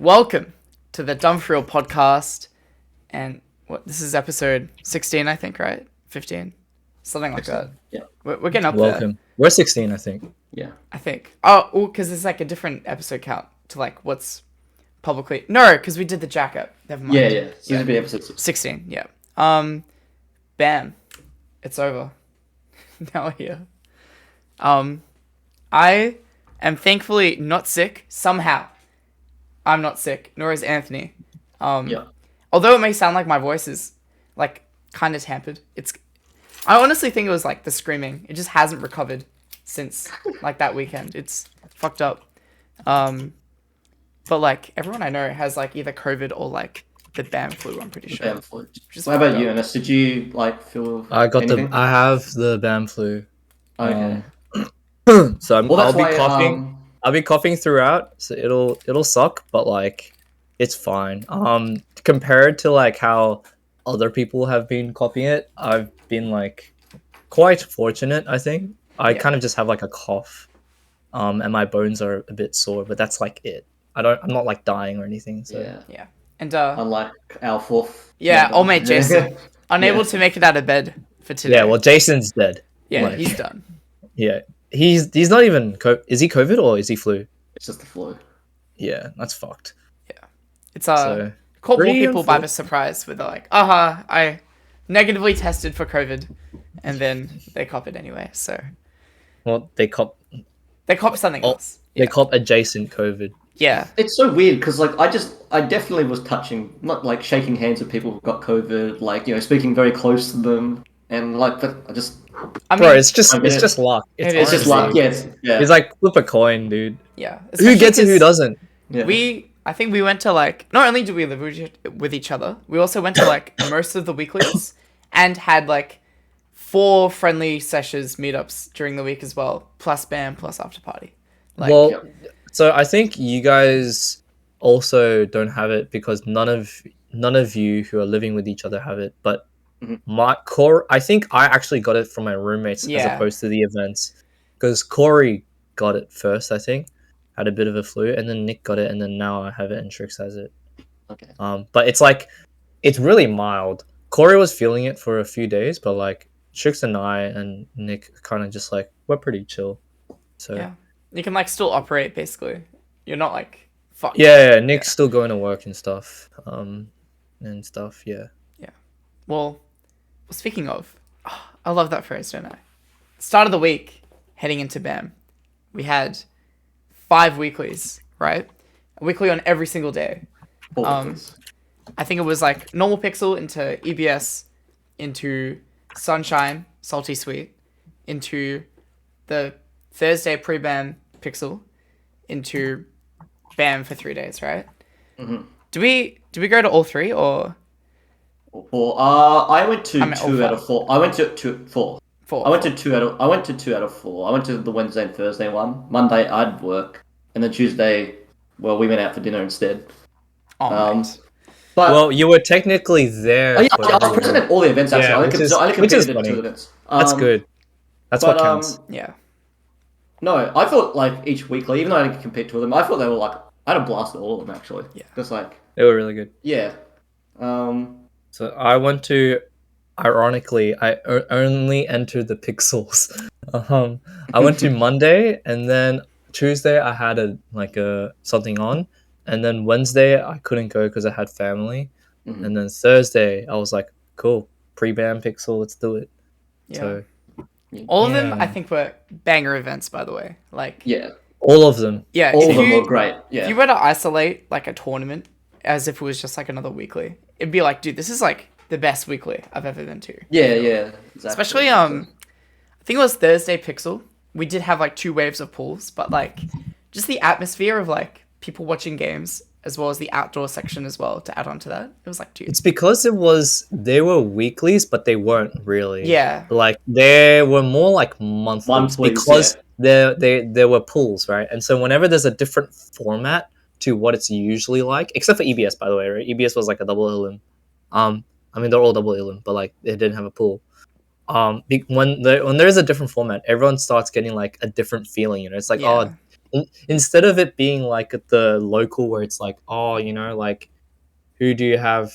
Welcome to the Dumb4Real podcast, and this is episode 16, I think, right? 15, something like 16. that. Yeah. We're getting up Welcome. We're 16, I think. Yeah. I think. Oh, because there's like a different episode count to like what's publicly. No, because we did the jacket. Never mind. Yeah. So this would be episode 6. 16. Yeah. Bam, it's over. Now we're here. I am thankfully not sick somehow. I'm not sick, nor is Anthony. Yeah. Although it may sound like my voice is like kind of tampered, I honestly think it was like the screaming. It just hasn't recovered since like that weekend. It's fucked up. But like everyone I know has like either COVID or like the bamflu. I'm pretty sure. Bamflu. What about you, Ernest? Did you like feel? I got anything? I have the bamflu. Okay. So Well, that's I'll be why, coughing. I'll be coughing throughout, so it'll suck, but like it's fine. Compared to like how other people have been copying it, I've been like quite fortunate, I think. I kind of just have like a cough. And my bones are a bit sore, but that's like it. I'm not like dying or anything, so Yeah. And Unlike our fourth. yeah, member. old mate Jason, unable to make it out of bed for today. yeah, well Jason's dead. yeah, like- he's done. Yeah. He's not even is he COVID or is he flu? It's just the flu. Yeah, that's fucked. It's So caught more pretty people by surprise with like, I negatively tested for COVID, and then they cop it anyway. So well they cop something Oh. else. they cop adjacent COVID. Yeah, It's so weird because like I definitely was touching, not like shaking hands with people who got COVID, like speaking very close to them, and like but I just I mean, Bro, it's just I mean, luck. it it's just like honestly- yeah. It's like flip a coin, dude. yeah. Who Especially gets it? Who 'cause doesn't? Yeah. I think we went to like, not only did we live with each other, we also went to like most of the weeklies and had like 4 friendly sessions meetups during the week as well, plus BAM, plus after party. Like, Well, Yep. so I think you guys also don't have it because none of you who are living with each other have it. But Mhm. I think I actually got it from my roommates as Yeah. opposed to the events, because Corey got it first. I think had a bit of a flu, and then Nick got it, and then now I have it, and Trix has it. Okay. But it's like it's really mild. Corey was feeling it for a few days, but like Trix and I and Nick kind of just like we're pretty chill. So yeah, you can like still operate basically. You're not like fucked. yeah, Nick's still going to work and stuff. Yeah. Well, speaking of, I love that phrase, don't I? Start of the week, heading into BAM, we had 5 weeklies, right? A weekly on every single day. All Um, of this. I think it was like normal pixel into EBS, into Sunshine, Salty Sweet, into the Thursday pre-BAM pixel, into BAM for 3 days, right? Mhm. Do we go to all 3 or Or I went to I mean, 2 out of 4. I went to 4. 4? I went to 2 out of 4. I went to the Wednesday and Thursday one. Monday I'd work, and then Tuesday, well, we went out for dinner instead. Oh, mate. But Well, you were technically there. yeah, for I was everyone. present at all the events actually. Yeah, I only which is competed at 2 funny. events. That's good. That's what counts. Yeah. No, I thought like each weekly, even though I didn't compete 2 of them, I thought they were like I had a blast at all of them actually. Yeah. Just like They were really good. yeah. So I went to, ironically, only entered the pixels. I went to Monday, and then Tuesday I had something on, and then Wednesday I couldn't go because I had family, Mhm. and then Thursday I was like, cool, pre-ban pixel, let's do it. Yeah. So All of them, Yeah. I think, were banger events, by the way. Like, Yeah. all of them. yeah, All if of them you, were great. Yeah. if you were to isolate like a tournament as if it was just like another weekly, it'd be like, dude, this is like the best weekly I've ever been to. Yeah, exactly. Especially, I think it was Thursday Pixel. We did have like 2 waves of pools, but like just the atmosphere of like people watching games as well as the outdoor section as well to add on to that. It was like, dude. It's because they were weeklies, but they weren't really. Yeah. Like they were more like monthlies Monthlies, because there were pools, right? And so whenever there's a different format to what it's usually like, except for EBS, by the way, right? EBS was like a double elim. I mean they're all double elim, but like they didn't have a pool. When there's a different format, everyone starts getting like a different feeling. You know, it's like Yeah. instead of it being like at the local where it's like, oh, like who do you have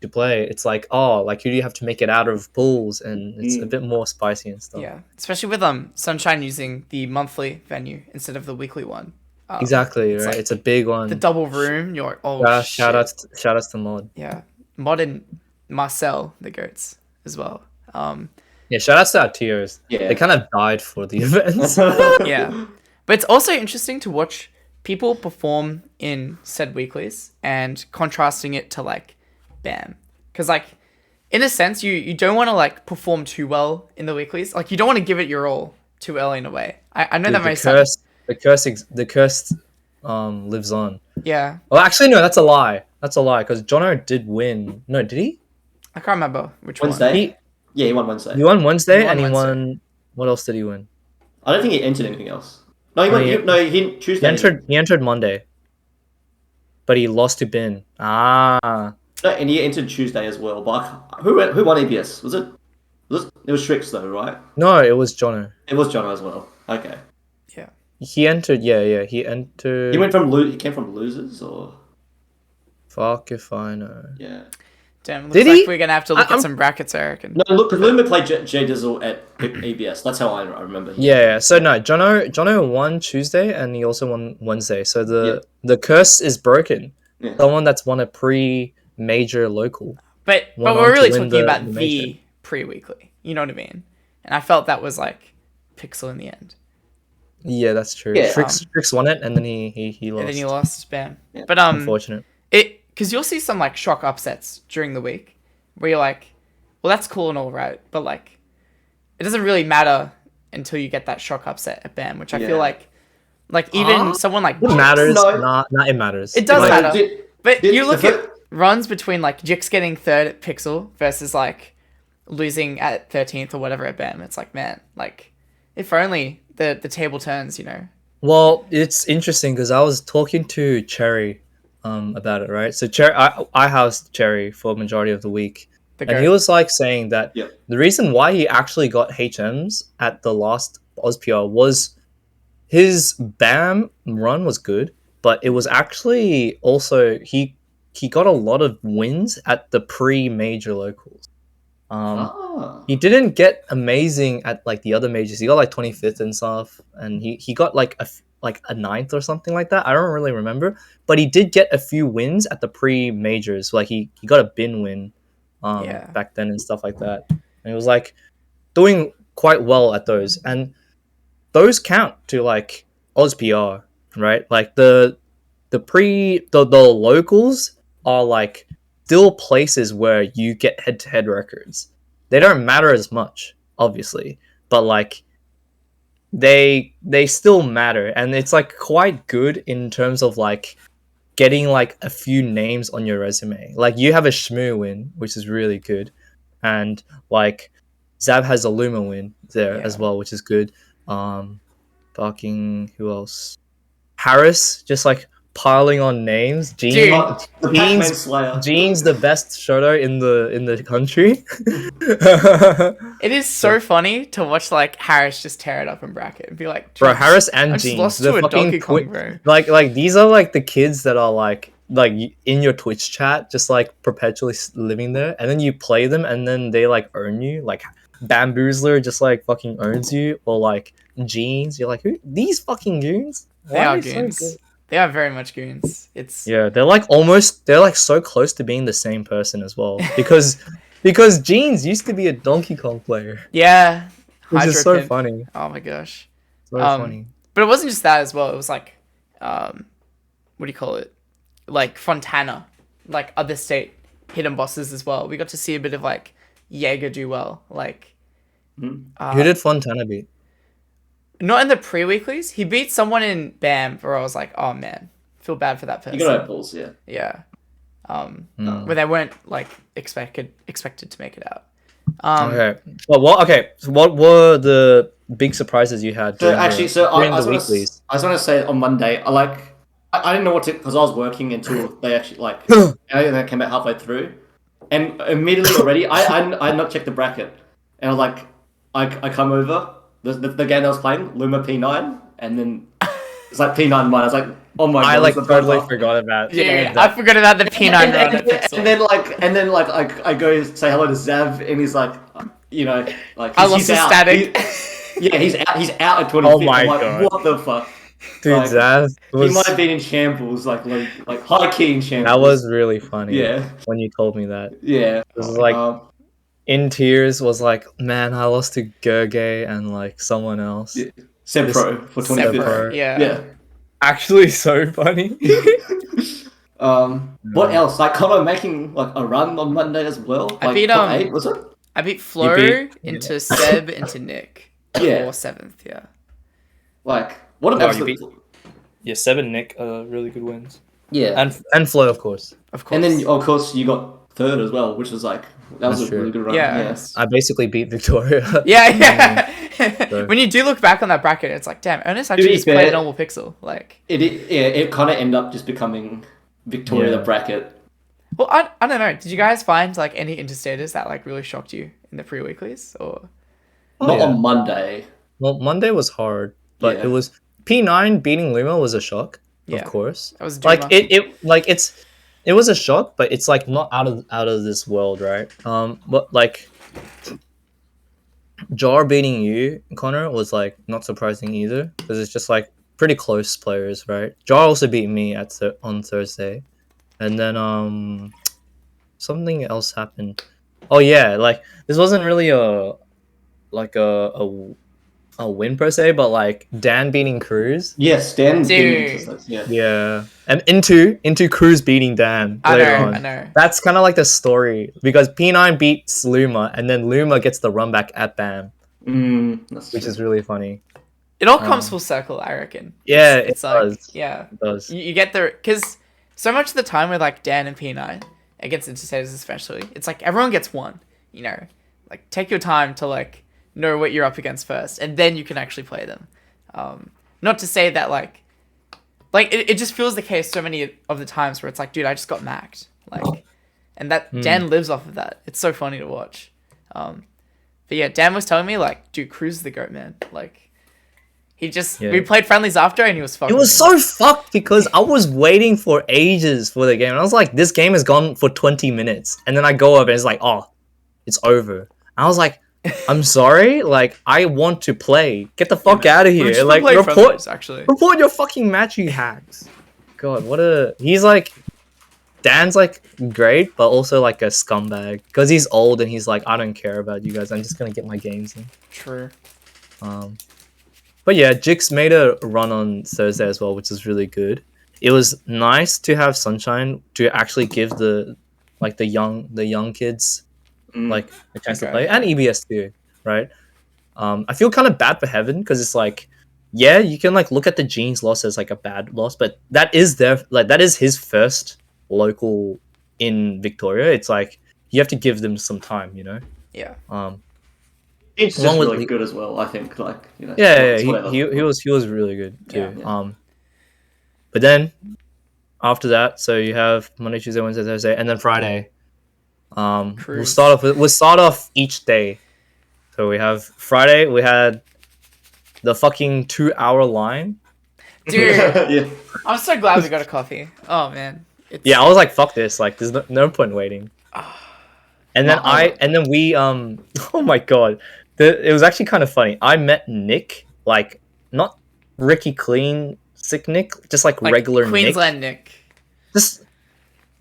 to play? It's like, oh, like who do you have to make it out of pools, and it's a bit more spicy and stuff. Yeah, especially with Sunshine using the monthly venue instead of the weekly one. Exactly, it's right? like It's a big one. The double room. You're like, oh shit. Shout outs to Mod. Yeah, Mod and Marcel, the goats as well. Yeah, shout outs to our tiers. Yeah. They kind of died for the events. Yeah, but it's also interesting to watch people perform in said weeklies and contrasting it to like BAM, because like in a sense you don't want to like perform too well in the weeklies. Like you don't want to give it your all too early in a way. I know Dude, that may sound... the curse lives on. Yeah, Well, actually, no, that's a lie. That's a lie because Jono did win. No, did he? I can't remember which Wednesday. He won Wednesday. He won Wednesday, He won and he Wednesday. won. What else did he win? I don't think he entered anything else. No, he won. he- He Tuesday. He entered Monday, but he lost to Bin. Ah, No, and he entered Tuesday as well. But who won ABS? It was Strix though, right? no, it was Jono. It was John as well. Okay. Yeah. He entered. Yeah. He entered. He came from losers or Fuck if I know. yeah. Damn, looks Did like he? we're gonna have to look I'm- at some brackets, I reckon. No, look, because Luma played J Dizzle at ABS. That's how I remember. Yeah. So no, Jono won Tuesday, and he also won Wednesday. So the curse is broken. Yeah. Someone that's won a pre-major local. But went we're on to really win talking the about major. the pre-weekly. You know what I mean? And I felt that was like Pixel in the end. Yeah, that's true. Yeah, Strix won it, and then he lost. And then you lost, bam. Yeah. But Unfortunate. because you'll see some like shock upsets during the week where you're like, well, that's cool and all right, but like, it doesn't really matter until you get that shock upset at BAM, which I feel Yeah. like even someone like It matters. No. Not it matters. It does Like, matter. But did you look the at runs between like Jix getting third at Pixel versus like losing at 13th or whatever at BAM. It's like, man, like if only the table turns, you know. Well, it's interesting because I was talking to Cherry about it, right? So Cherry, I housed Cherry for a majority of the week, The and he goat. was like saying that Yeah. the reason why he actually got HMs at the last OzPR was his BAM run was good, but it was actually also he got a lot of wins at the pre-major locals. He didn't get amazing at like the other majors. He got like 25th and stuff, and he got like a ninth or something like that. I don't really remember, but he did get a few wins at the pre-majors. Like he got a bin win Yeah. back then and stuff like that. And he was like doing quite well at those, and those count to like OzPR, right? Like the locals are like still places where you get head-to-head records. They don't matter as much, obviously, but like they still matter, and it's like quite good in terms of like getting like a few names on your resume. Like you have a Shmoo win, which is really good, and like Zab has a Luma win there as Yeah. well, which is good. Fucking who else? Harris, just like piling on names. Dude. The Pac-Man Slayer. Gene's the best shoto in the country. It is so funny to watch like Harris just tear it up in bracket and be like, Bro, "Dude, Harris I and just Gene, lost the to a fucking Donkey Kong, bro." like these are like the kids that are like in your Twitch chat, just like perpetually living there, and then you play them, and then they like earn you. Like Bamboozler just like fucking owns you, or like Jeans, you're like, who these fucking goons? They Why are so goons. good? They are very much goons. It's Yeah, they're like so close to being the same person as well, because Jeans used to be a Donkey Kong player, yeah. which is so Hydro Pimp. funny. Oh my gosh. So funny. But it wasn't just that as well. It was like, what do you call it? Like Fontana, like other state hidden bosses as well. We got to see a bit of like Jaeger do well. Like, Who did Fontana beat? not in the pre-weeklies. He beat someone in BAM where I was like, oh man, feel bad for that person. You got apples, yeah. Yeah. Hmm. Where they weren't like expected to make it out. Okay. Well, so what were the big surprises you had So during actually, the, so I during was the gonna, weeklies? I was gonna say on Monday, I didn't know what to, because I was working until they actually and they came out halfway through, and immediately already I had not checked the bracket, and I was like, I come over the game I was playing Luma P9, and then It's like P9 mine. I was like, oh my god. I like it's a totally buffer. forgot about. Yeah, that. I forgot about the P9 And, run. and, and then like I go say hello to Zav, and he's like, you know, like I he's, lost he's the out. static. Yeah, he's out. He's out at 25th. Oh my I'm like, God. what the fuck? Dude, Like, that He was might have been in shambles, like high key in shambles. that was really funny. Yeah. When you told me that, Yeah. it was like in tears. Was like, man, I lost to Gerge and like someone else. Yeah. Seb Pro for 25th. Pro. Yeah. Yeah. Actually, so funny. What else? Like Connor making like a run on Monday as well. Like, I beat top 8, was it? I beat Flo into Seb into Nick Yeah. for 7th. Yeah. Like what No, about you beat- Yeah, 7 Nick really good wins. Yeah. And Flo, of course. Of course. And then of course you got 3rd as well, which was like that was That's a really true. good run. Yeah. Yeah. I basically beat Victoria. Yeah. So- When you do look back on that bracket, it's like, damn, Ernest actually be just fair- played normal pixel. Like, It kind of ended up just becoming Victoria Yeah. the bracket. well, I don't know. Did you guys find like any interstators that like really shocked you in the pre-weeklies or? Not yeah. on Monday. Well, Monday was hard, but Yeah. it was P9 beating Luma was a shock, Yeah. of course. That was Like Duma. it was a shock, but it's like not out of this world, right? But like Jar beating you, Connor, was like not surprising either because it's just like pretty close players, right? Jar also beat me on Thursday, and then something else happened. Oh yeah, like this wasn't really a win per se, but like Dan beating Cruz. Yes, Dan. Dude. Yeah. Yeah, and into Cruz beating Dan I later know. on. I know. That's kind of like the story because P9 beats Luma, and then Luma gets the run back at BAM, That's which true. is really funny. It all comes full circle, I reckon. Yeah, It's it like, does. yeah. It does. You get the because so much of the time with like Dan and P9 against interstators especially, it's like everyone gets one. You know, like take your time to like know what you're up against first, and then you can actually play them. Not to say that like it just feels the case so many of the times where it's like, dude, I just got maxed, like, and that Dan lives off of that. It's so funny to watch. But yeah, Dan was telling me like, dude, Cruz is the goat, man. Like. We played friendlies after and he was fucking. It was so fucked because I was waiting for ages for the game. And I was like, this game has gone for 20 minutes. And then I go up and it's like, oh, it's over. And I was like, I'm sorry. Like, I want to play. Get the fuck out of here. Like, actually. report your fucking match, you hacks. God, he's like, Dan's like great, but also like a scumbag. Because he's old and he's like, I don't care about you guys. I'm just going to get my games in. True. But yeah, Jix made a run on Thursday as well, which is really good. It was nice to have Sunshine to actually give the young kids like a chance to play, and EBS too, right? I feel kind of bad for Heaven because it's like, yeah, you can like look at the Jeans loss as like a bad loss, but that is his first local in Victoria. It's like you have to give them some time, you know. Yeah. It's just Along with really good as well. I think, like, you know. Yeah, he was really good too. Yeah. But then after that, so you have Monday, Tuesday, Wednesday, Thursday, and then Friday. We'll start off each day. So we have Friday. We had the fucking 2-hour line. Dude, Yeah. I'm so glad we got a coffee. Oh man. Yeah, I was like, fuck this. Like, there's no point waiting. And then we oh my god, it was actually kind of funny. I met Nick, like not Ricky Clean sick Nick, just like regular Queensland Nick.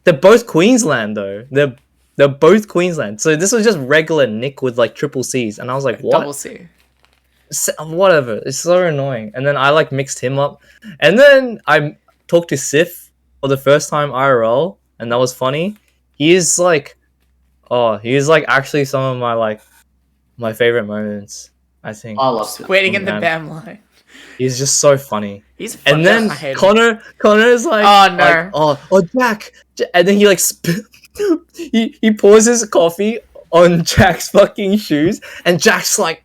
They're both Queensland though. They're both Queensland. So this was just regular Nick with like triple C's, and I was like, what? Double C. Whatever. It's so annoying. And then I like mixed him up, and then I talked to Sif for the first time IRL, and that was funny. He's like actually some of my favorite moments. I think. I love it. Waiting in the BAM line. He's just so funny. He's funny. And then I hate him. Connor's like, Oh, no. like, Jack, and then he like he pours his coffee on Jack's fucking shoes, and Jack's like,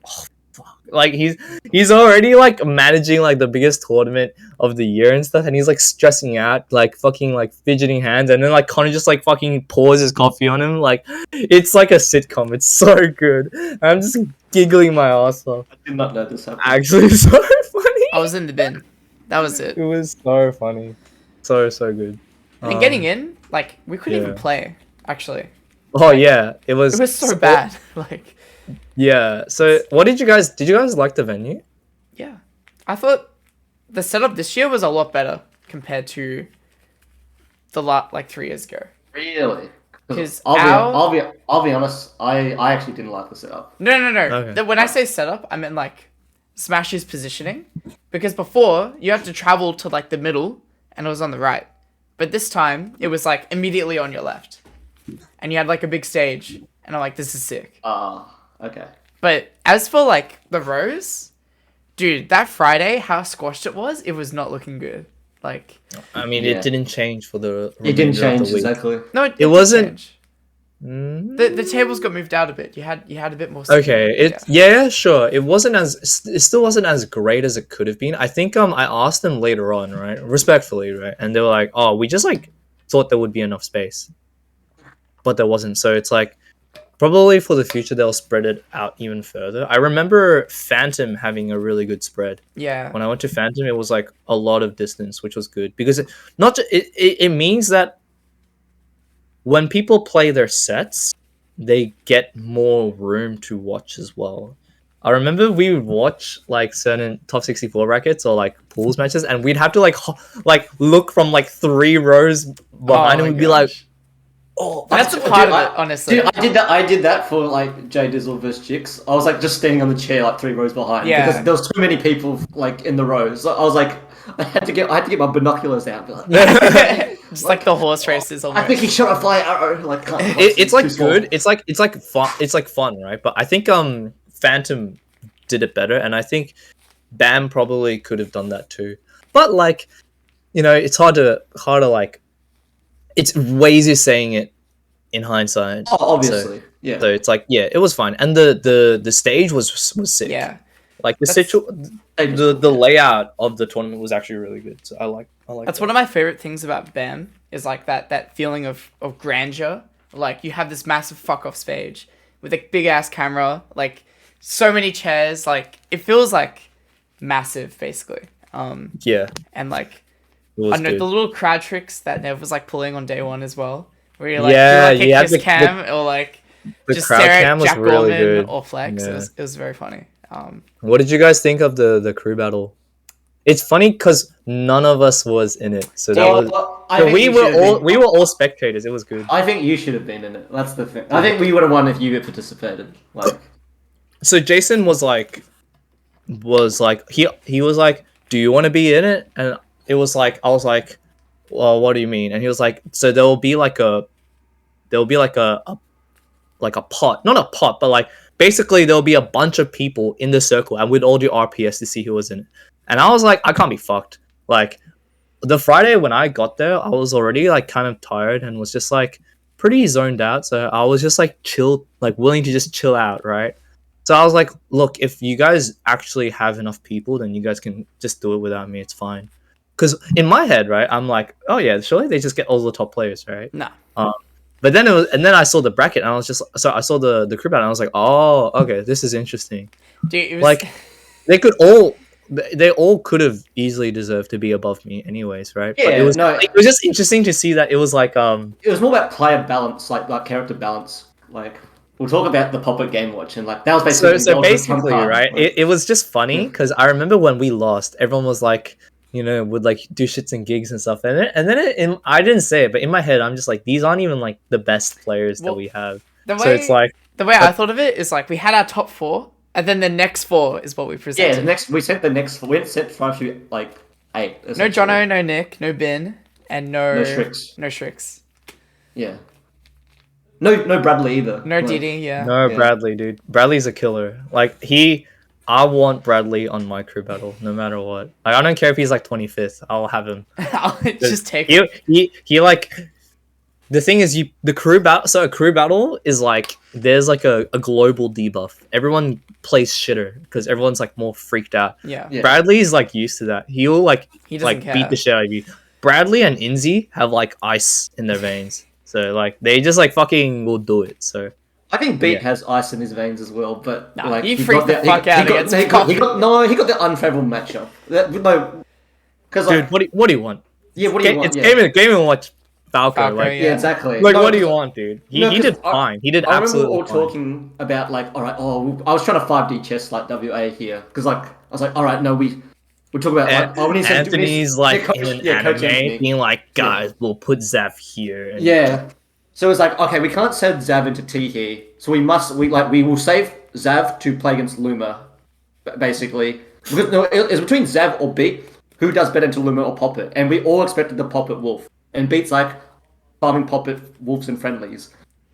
oh fuck, like he's already like managing like the biggest tournament of the year and stuff, and he's like stressing out, like fucking like fidgeting hands, and then like Connor just like fucking pours his coffee on him, like it's like a sitcom. It's so good. I'm just giggling my ass off. I did not know this happened. Actually, so funny. I was in the bin. That was it. It was so funny, so good. And getting in, like, we couldn't even yeah. play. Actually, Oh yeah, it it was. was so bad. Like, Yeah. So, what did you guys? Did you guys like the venue? yeah, I thought the setup this year was a lot better compared to the like 3 years ago. Really? 'Cause I'll be honest. I actually didn't like the setup. No. Okay. When I say setup, I meant like Smash's positioning, because before you had to travel to like the middle and it was on the right, but this time it was like immediately on your left, and you had like a big stage, and I'm like, this is sick. Okay. But as for like the rows, dude, that Friday, how squashed it was not looking good. Like, I mean, Yeah. it didn't change for the. It didn't remainder of change the week. exactly. no, It did wasn't- change. Mm. The tables got moved out a bit. You had a bit more. Okay, yeah, sure. It wasn't it still wasn't as great as it could have been. I think I asked them later on, right? Respectfully, right? And they were like, "Oh, we just like thought there would be enough space." But there wasn't. So it's like probably for the future they'll spread it out even further. I remember Phantom having a really good spread. Yeah. When I went to Phantom, it was like a lot of distance, which was good because it means that when people play their sets, they get more room to watch as well. I remember we would watch like certain top 64 brackets or like pools matches, and we'd have to like look from like 3 rows behind, and we'd be like, oh, that's a part of it, honestly. Dude, I did that for like J Dizzle versus Chicks. I was like just standing on the chair like 3 rows behind because there was too many people like in the rows. So I was like, I had to get my binoculars out. And be like, Just like the horse races almost. I think he shot a fly arrow. Like, it's like good. It's like fun. It's like fun, right? But I think Phantom did it better, and I think Bam probably could have done that too. But like, you know, it's hard to like. It's way easier saying it in hindsight. Oh, obviously, yeah. So it's like, yeah, it was fine, and the stage was sick. Yeah. Like the layout of the tournament was actually really good. So I like. That's one of my favorite things about BAM is like that feeling of grandeur. Like you have this massive fuck off stage with a big ass camera, like so many chairs. Like it feels like massive, basically. Yeah. And like It was I don't know good. the little crowd tricks that Nev was like pulling on day one as well, where you're like Yeah, you yeah, kiss the- cam or like the just crowd stare cam at was Jack really Gorman good. or Flex. Yeah. It was very funny. What did you guys think of the crew battle? It's funny because none of us was in it, so that was. So we were all spectators. It was good. I think you should have been in it. That's the thing. I think we would have won if you had participated. Like, So Jason was like he was like, "Do you want to be in it?" And it was like I was like, "Well, what do you mean?" And he was like, "So there'll be like a pot, not a pot, but like basically there'll be a bunch of people in the circle, and we'd all do RPS to see who was in it." And I was like, I can't be fucked. Like the Friday when I got there, I was already like kind of tired and was just like pretty zoned out. So I was just like chill, like willing to just chill out, right? So I was like, look, if you guys actually have enough people, then you guys can just do it without me. It's fine. Because in my head, right, I'm like, oh yeah, surely they just get all the top players, right? No. But then then I saw the bracket, and I was just so I saw the crew battle, and I was like, oh, okay, this is interesting. Dude, it was Like they all could have easily deserved to be above me, anyways, right? Yeah, but it was no. it was just interesting to see that it was like it was more about player balance, like character balance. Like, we'll talk about the Pop-Up Game Watch, and like that was basically so basically, card. right? Like, It was just funny because I remember when we lost, everyone was like, you know, would like do shits and gigs and stuff, and then I didn't say it, but in my head, I'm just like, these aren't even like the best players that we have. So it's like the way I thought of it is like we had our top 4, and then the next 4 is what we presented. yeah, we sent 5 to like 8. No Jono, no Nick, no Bin, and no Shrix. No Shrix. Yeah. No Bradley either. No Like, Didi, yeah. no, Yeah. Bradley, dude. Bradley's a killer. Like I want Bradley on my crew battle, no matter what. Like I don't care if he's like 25th. I'll have him. I'll just take it. He like. The thing is, the crew battle. So a crew battle is like there's like a global debuff. Everyone plays shitter because everyone's like more freaked out. Yeah. Yeah. Bradley's like used to that. He'll like He doesn't beat care. the shit out of you. Bradley and Inzi have like ice in their veins, so like they just like fucking will do it. So I think Beat Yeah. has ice in his veins as well, but Nah, like he freaked the fuck out against he got the unfavorable matchup. Because Dude, what do you want? yeah, what do you want? It's Yeah. Game and Watch Falco. Falco, Like, Yeah, exactly. like No, what do you want, dude? He 'cause did fine. He did I remember we absolutely were all fine. talking about like, all right, I was trying to 5D chess like WA here because like I was like, all right, no, we're talking about like, oh, we need to Anthony's like coach, in an Coach anime Anthony. being like, guys, we'll put Zav here. And Yeah. So it's like, okay, we can't send Zav into T here, so we will save Zav to play against Luma, basically. Because no, it's between Zav or Beat. Who does better into Luma or Poppet? And we all expected the Poppet Wolf. And Beat's like farming Poppet Wolves and friendlies.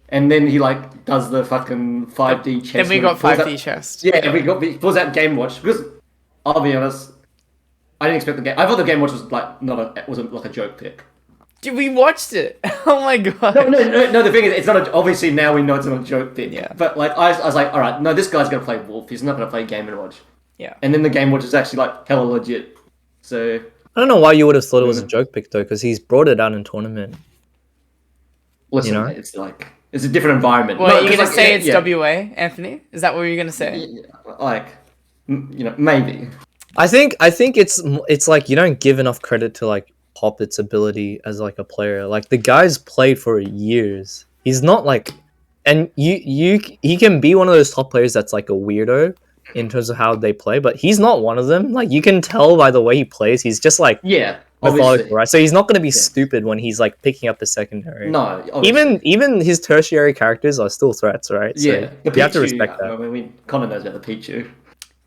And then he like does the fucking 5D chess. Then we got 5D chess. Yeah, we pulls out Game Watch. Because I'll be honest, I didn't expect the game. I thought the Game Watch was like wasn't like a joke pick. Dude, we watched it. Oh my god. No. The thing is, it's not. Obviously, now we know it's not a joke pick. Yeah. But like, I was like, all right, no, this guy's gonna play Wolf. He's not gonna play Game and Watch. Yeah. And then the Game Watch is actually like hella legit. So I don't know why you would have thought it was a joke pick though, because he's brought it out in tournament. listen, You know? it's like it's a different environment. Well, No, you're 'cause, gonna like, say yeah, it's WA, Anthony? Is that what you're gonna say? like, maybe. I think it's like you don't give enough credit to like Poppet's ability as like a player. Like the guy's played for years. He's not like, and he can be one of those top players that's like a weirdo in terms of how they play, but he's not one of them. Like you can tell by the way he plays, he's just like Yeah, methodical, obviously. right? So he's not going to be stupid when he's like picking up the secondary. No, obviously. Even his tertiary characters are still threats, right? So Yeah, the you have to Pichu, respect that. I mean, Connor knows about the Pichu.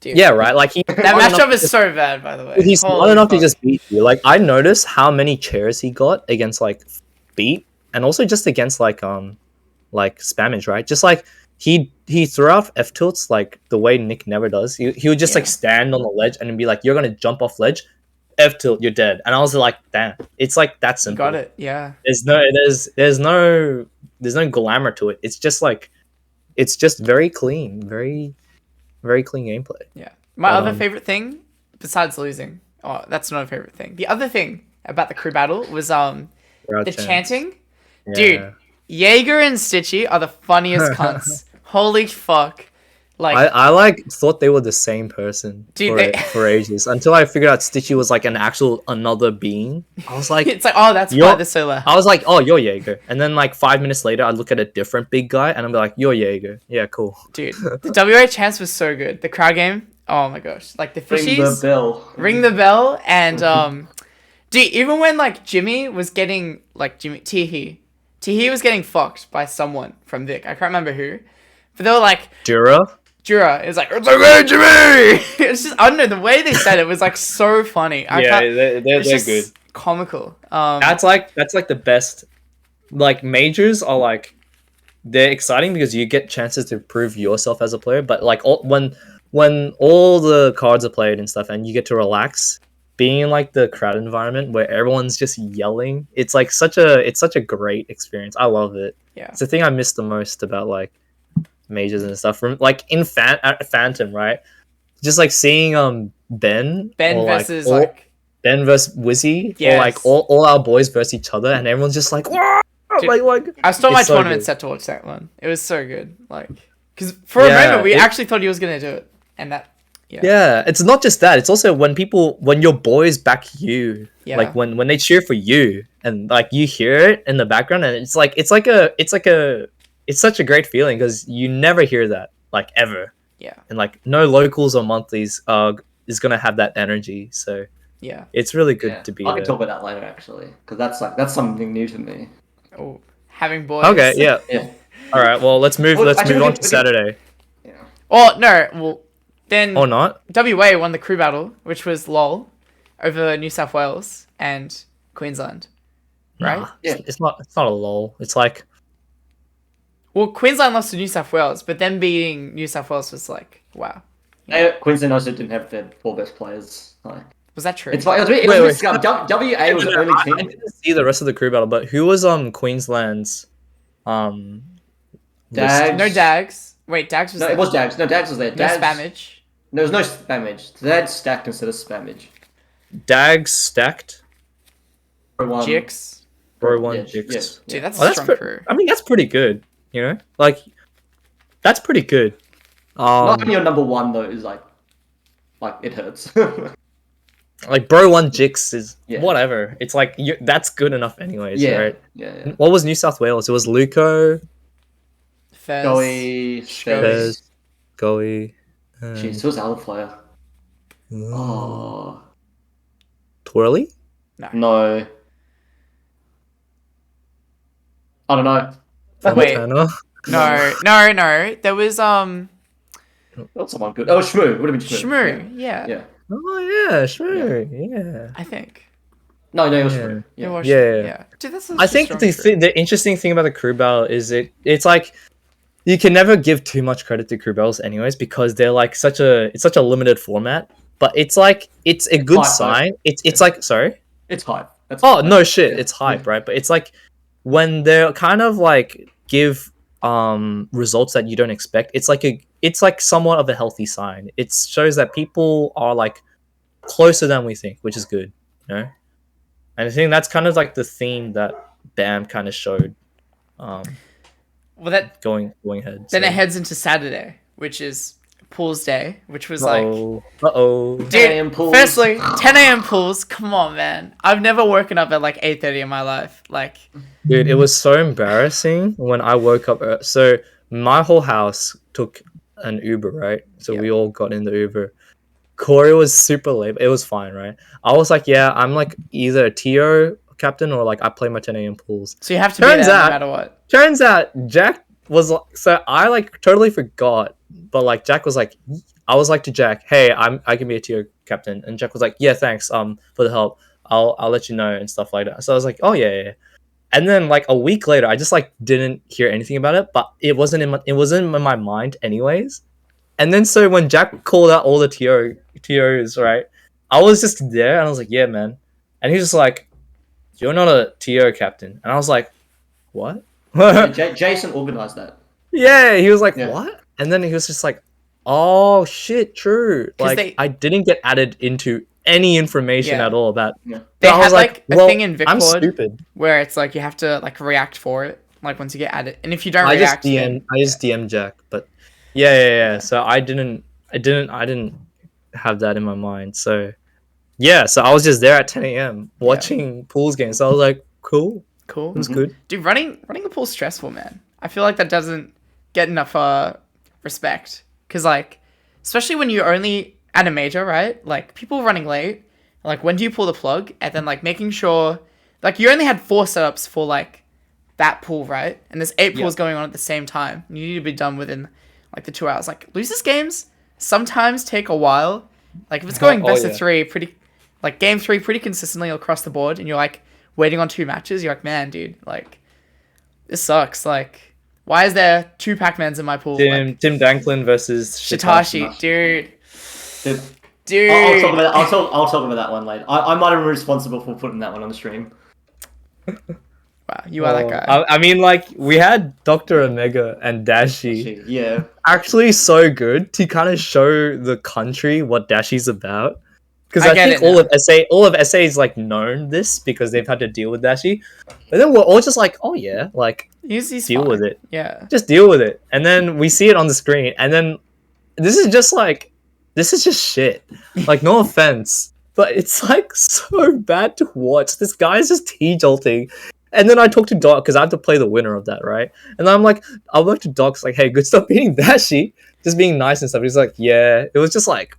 Dude. Yeah, right. Like That matchup is so bad, by the way. he's smart Holy enough to fuck. just beat you. Like I noticed how many chairs he got against like Beat, and also just against like Spammage, right? Just like he threw out F tilts like the way Nick never does. He would just like stand on the ledge and be like, "You're gonna jump off ledge, F tilt, you're dead." And I was like, "Damn, it's like that You simple." got it, yeah. There's no glamour to it. It's just like it's just very clean, very clean gameplay. Yeah. My other favorite thing, besides losing, that's not a favorite thing. The other thing about the crew battle was the chanting. Yeah. Dude, Jaeger and Stitchy are the funniest cunts. Holy fuck. Like I like thought they were the same person Dude, for ages until I figured out Stitchy was like another being. I was like, it's like, oh, that's why they're so loud. I was like, oh, you're Jaeger. And then like 5 minutes later, I look at a different big guy and I'm like, you're Jaeger. Yeah, cool. Dude, the WA chance was so good. The crowd game, oh my gosh. Like the fishies. Ring the bell. Ring the bell. And dude, even when like Jimmy was getting like Teehee was getting fucked by someone from Vic. I can't remember who. But they were like Jura? Jura is like, it's okay, Jimmy. It's just, I don't know, the way they said it was like so funny. They're just good. Comical. That's like the best. Like majors are like they're exciting because you get chances to prove yourself as a player. But like when all the cards are played and stuff, and you get to relax, being in like the crowd environment where everyone's just yelling, it's like such a great experience. I love it. Yeah. It's the thing I miss the most about like majors and stuff. From like in Phantom, right? Just like seeing Ben versus Ben versus Wizzy, yes. or like all our boys versus each other, and everyone's just like, "Whoa!" Dude, like I stole my it's so tournament good. set to watch that one. It was so good. Like, because for a moment we actually thought he was gonna do it, and that. Yeah, it's not just that. It's also when your boys back you, like when they cheer for you, and like you hear it in the background, and it's such a great feeling because you never hear that like ever. Yeah. And like no locals or monthlies is gonna have that energy. So yeah, it's really good to be. I can talk about that later actually, because that's something new to me. Oh, having boys. Okay. Yeah. Yeah. All right. Well, let's move on to Saturday. Yeah. Oh no. Well, then. Or not. WA won the crew battle, which was LOL, over New South Wales and Queensland. Right? Nah, it's not a lol. It's like. Well, Queensland lost to New South Wales, but then beating New South Wales was like, wow. Queensland also didn't have their 4 best players. Like, Was that true? it's like it was WA was the only team. I didn't see the rest of the crew battle, but who was Queensland's Dags. No Dags. Wait, Dags was No, there. it was Dags. No, Dags was there. No Dags, Spammage. No, there was no Spammage. They had stacked instead of Spammage. Dags stacked? Jix. Row 1 Yeah, Jix. yeah. Dude, that's a strong crew. I mean, that's pretty good, you know? Like, that's pretty good. Not having your number 1 though is like it hurts. Like bro one Jix is Yeah. whatever. It's like that's good enough anyways, Yeah. right? Yeah. What was New South Wales? It was Luco, Fez. Goey, Scoey. Fez, Goey, Jeez, who's the other player? Oh. Twirly? No. I don't know. Wait. Fontana? No. There was Not someone good. Oh, Shmoo. Would have been Shmoo. Shmoo. Yeah. Yeah. Oh yeah, sure, yeah. I think. No, it was Yeah. Shmoo. It Yeah. was Yeah, Shmoo, yeah. yeah. Dude, that's such I a think strong the the interesting thing about the crew battle is it's like you can never give too much credit to crew battles anyways because they're like such a limited format. But it's like it's a good hype, sign. It's like sorry. It's hype. That's Oh hype. no shit, Yeah. it's hype, right? But it's like when they're kind of like give results that you don't expect. It's like somewhat of a healthy sign. It shows that people are like closer than we think, which is good, you know. And I think that's kind of like the theme that Bam kind of showed. Well, that Going ahead. then it heads into Saturday, which is Pools Day, which was like, dude. 10 a.m. pools. Firstly, 10 a.m. pools. Come on, man. I've never woken up at like 8:30 in my life. Like, Dude, it was so embarrassing when I woke up. So my whole house took an Uber, right? So Yep. we all got in the Uber. Corey was super late. It was fine, right? I was like, yeah, I'm like either a TO captain or like I play my 10 a.m. pools. so you have to be Turns there out- no matter what. Turns out Jack was like, so I like totally forgot, but like Jack was like, I was like to Jack, hey, I can be a TO captain, and Jack was like, yeah, thanks for the help. I'll let you know and stuff like that. So I was like, oh yeah. And then like a week later, I just like didn't hear anything about it, but it wasn't in my mind anyways. And then so when Jack called out all the TOs, right, I was just there and I was like, yeah, man. And he was just like, you're not a TO captain. And I was like, what? Yeah, Jason organized that. Yeah, he was like, Yeah. what? And then he was just like, oh shit, true. 'Cause Like I didn't get added into any information Yeah. at all about. They So I had was like a well, thing in I'm Viccord stupid. where it's like you have to like react for it. Like once you get added, and if you don't I just react, then- DM Jack, but yeah. So I didn't have that in my mind. So yeah, so I was just there at 10 a.m. watching pools games. So I was like, cool, cool. it was good. Dude, running the pool's stressful, man. I feel like that doesn't get enough respect because like, especially when you're only at a major, right? Like people running late. Like when do you pull the plug? And then like making sure, like you only had 4 setups for like that pool, right? And there's 8 pools going on at the same time. You need to be done within like the 2 hours. Like losers games sometimes take a while. Like if it's going best of 3, pretty like game 3 pretty consistently across the board, and you're like waiting on 2 matches, you're like, man, dude, like this sucks. Like why is there 2 Pac-Mans in my pool? Like, Tim Danklin versus Shitashi, dude. Dude, I'll talk about that one later. I might have been responsible for putting that one on the stream. Wow, you are that guy. I mean, like we had Dr. Omega and Dashi. Yeah. Actually so good to kind of show the country what Dashi's about. Because I get think it all of SA is like known this because they've had to deal with Dashi. But then we're all just like, oh yeah, like He's deal fine. with it. Yeah. Just deal with it. And then we see it on the screen, and then this is just shit. Like no offense, but it's like so bad to watch. This guy's just T-jolting. And then I talk to Doc because I have to play the winner of that, right? And I'm like, I'll work to Doc's like, hey, good stuff beating Dashi, just being nice and stuff. He's like, yeah. It was just like,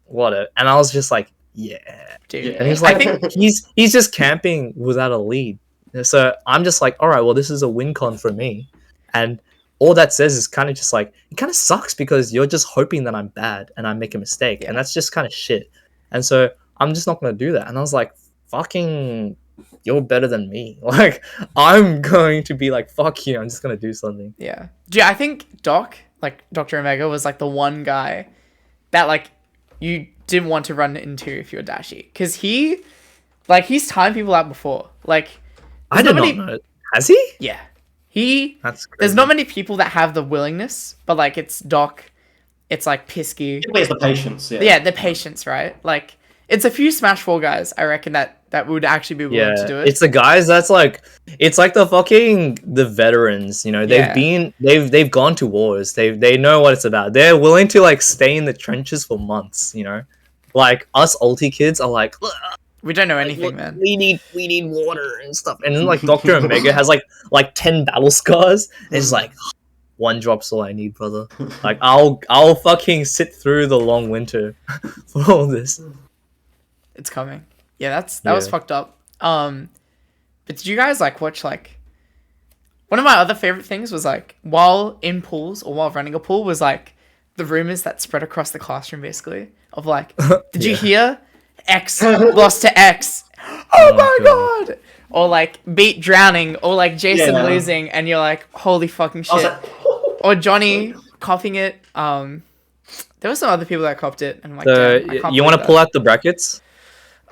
what a, and I was just like, yeah. Dude. And he's like, he's just camping without a lead. So I'm just like, all right, well, this is a win con for me. And all that says is kind of just like, it kind of sucks because you're just hoping that I'm bad and I make a mistake. And that's just kind of shit. And so I'm just not going to do that. And I was like, fucking, you're better than me. Like, I'm going to be like, fuck you. I'm just going to do something. Yeah. Dude, I think Doc, like Dr. Omega, was like the one guy that like you didn't want to run into if you're Dashi. Because he's timed people out before. Like, I did not know. Has he? Yeah. That's crazy. There's not many people that have the willingness, but like it's Doc, it's like Pisky. It the patience, yeah. Yeah, the patience, right? Like it's a few Smash 4 guys, I reckon that would actually be willing to do it. It's the guys that's like, it's like the veterans, you know, they've gone to wars. They know what it's about. They're willing to like stay in the trenches for months, you know. like us ulti kids are like, We don't know anything, man. we need water and stuff. And then like Dr. Omega has like 10 battle scars. And it's like, one drop's all I need, brother. Like I'll fucking sit through the long winter for all this. It's coming. Yeah, that was fucked up. But did you guys like watch like one of my other favorite things was like while in pools or while running a pool was like the rumors that spread across the classroom basically of like, did you hear X lost to X? Oh my god! Or like beat drowning or like Jason losing and you're like, holy fucking shit. Like, or Johnny copying it. There were some other people that copped it and I'm like, So you want to pull out the brackets?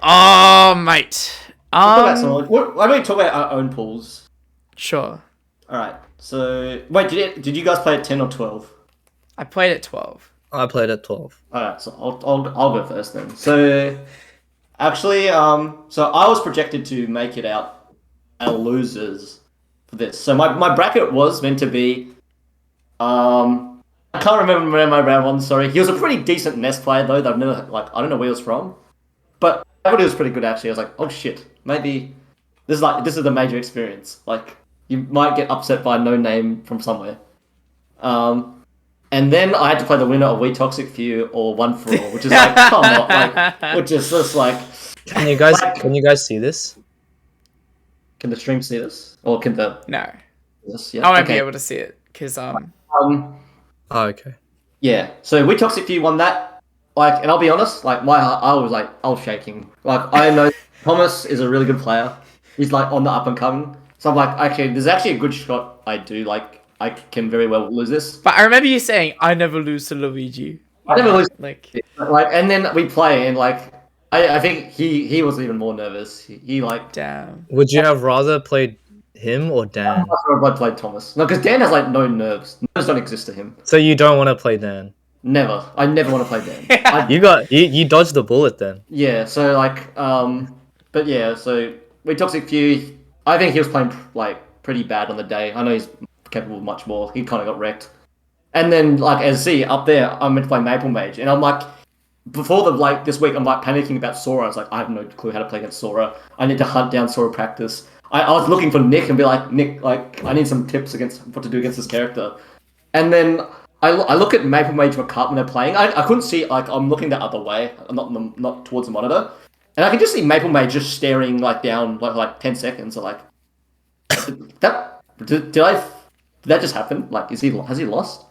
Oh, mate. why don't we talk about our own pools? Sure. All right. So wait, did you guys play at 10 or 12? I played at 12. I played at 12. All right. So I'll go first then. So actually, so I was projected to make it out as losers for this. So my bracket was meant to be, I can't remember where my round one. Sorry, he was a pretty decent Nest player though. That I've never I don't know where he was from, but I thought he was pretty good actually. I was like, oh shit, maybe this is the major experience. Like you might get upset by no name from somewhere. And then I had to play the winner of We Toxic Few or One for All, which is like, come on, like, which is just like. Can you guys see this? Can the stream see this, or can the? No. Yes, yeah. I won't be able to see it because Oh, okay. Yeah. So We Toxic Few won that. Like, and I'll be honest, like my heart, I was shaking. Like I know Thomas is a really good player. He's like on the up and coming. So I'm like, actually, there's actually a good shot. I can very well lose this. But I remember you saying, I never lose to Luigi. I never lose. Like, and then we play, and like, I think he was even more nervous. He like, damn. Would you have rather played him or Dan? I played Thomas. No, because Dan has like no nerves. Nerves don't exist to him. So you don't want to play Dan? Never. I never want to play Dan. You dodged the bullet then. Yeah. So like, but yeah. So We Toxic Few. I think he was playing like pretty bad on the day. I know he's capable of much more. He kind of got wrecked. And then like as Z up there, I'm meant to play Maple Mage, and I'm like, before this week, I'm like panicking about Sora. I was like, I have no clue how to play against Sora. I need to hunt down Sora practice. I was looking for Nick and be like, Nick, like I need some tips against what to do against this character. And then I look at Maple Mage McCart when they're playing. I couldn't see, like I'm looking the other way, not towards the monitor, and I can just see Maple Mage just staring like down like 10 seconds. So like, did that just happen? Like, has he lost?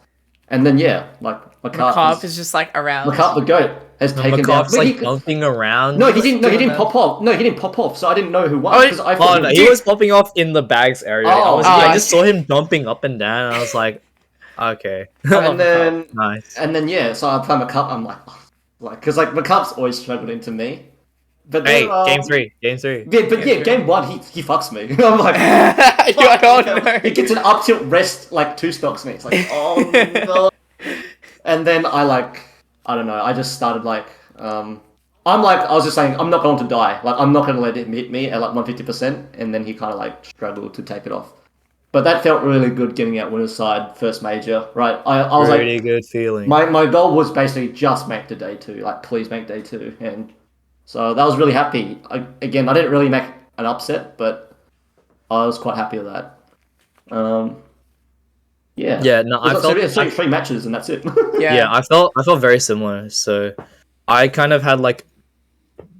And then yeah, like McCarp is just like around. McCarp the goat has taken down. McCarp's like bumping around. No, he didn't. No, he didn't pop off. No, he didn't pop off. So I didn't know who won. Oh no, he was popping off in the bags area. I just saw him dumping up and down, and I was like, okay. And then nice. And then yeah, so I play McCarp. I'm like, because like McCarp's always struggled into me. But then, game three. Yeah, game one, he fucks me. I'm like, no. He gets an up tilt rest, like 2 stocks me. It's like, oh no. And then I don't know, I just started like, I was just saying, I'm not going to die. Like, I'm not going to let him hit me at like 150%. And then he kind of like struggled to take it off. But that felt really good getting out winner's side, first major, right? I was pretty like, good feeling. My goal was basically just make the day 2, like please make day 2. And so that was really happy. I didn't really make an upset, but I was quite happy with that. Yeah. Yeah, no, I felt like 3 matches and that's it. Yeah, I felt very similar. So I kind of had like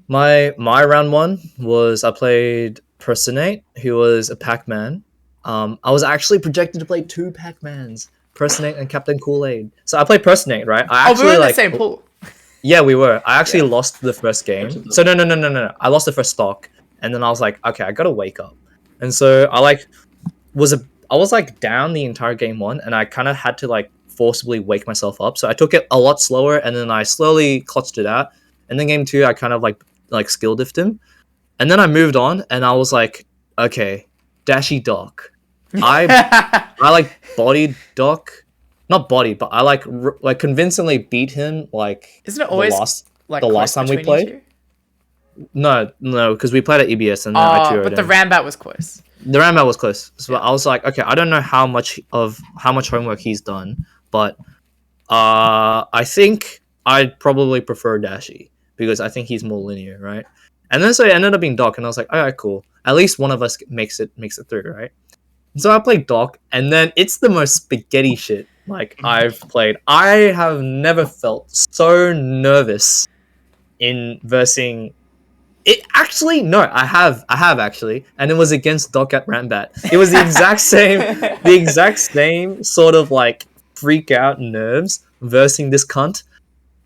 my round 1 was I played Personate, who was a Pac-Man. I was actually projected to play 2 Pac-Mans, Personate and Captain Kool-Aid. So I played Personate, right? We were in the same pool. Yeah, we were. I actually lost the first game. So no. I lost the first stock, and then I was like, okay, I gotta wake up. And so I was down the entire game 1, and I kind of had to like forcibly wake myself up. So I took it a lot slower, and then I slowly clutched it out. And then game 2, I kind of like skill diffed him, and then I moved on, and I was like, okay, Dashy Doc. I like bodied Doc. Not body, but I like convincingly beat him. Like, isn't it always the last time we played? No, because we played at EBS and then I 2 but the Rambat was close. The Rambat was close, so I was like, okay, I don't know how much homework he's done, but I think I'd probably prefer Dashi. because I think he's more linear, right? And then so it ended up being Doc, and I was like, all right, cool. At least one of us makes it through, right? So I played Doc, and then it's the most spaghetti shit like I've played. I have never felt so nervous in versing it. Actually, no, I have actually, and it was against Doc at Rambat. It was the exact same sort of like freak out nerves versing this cunt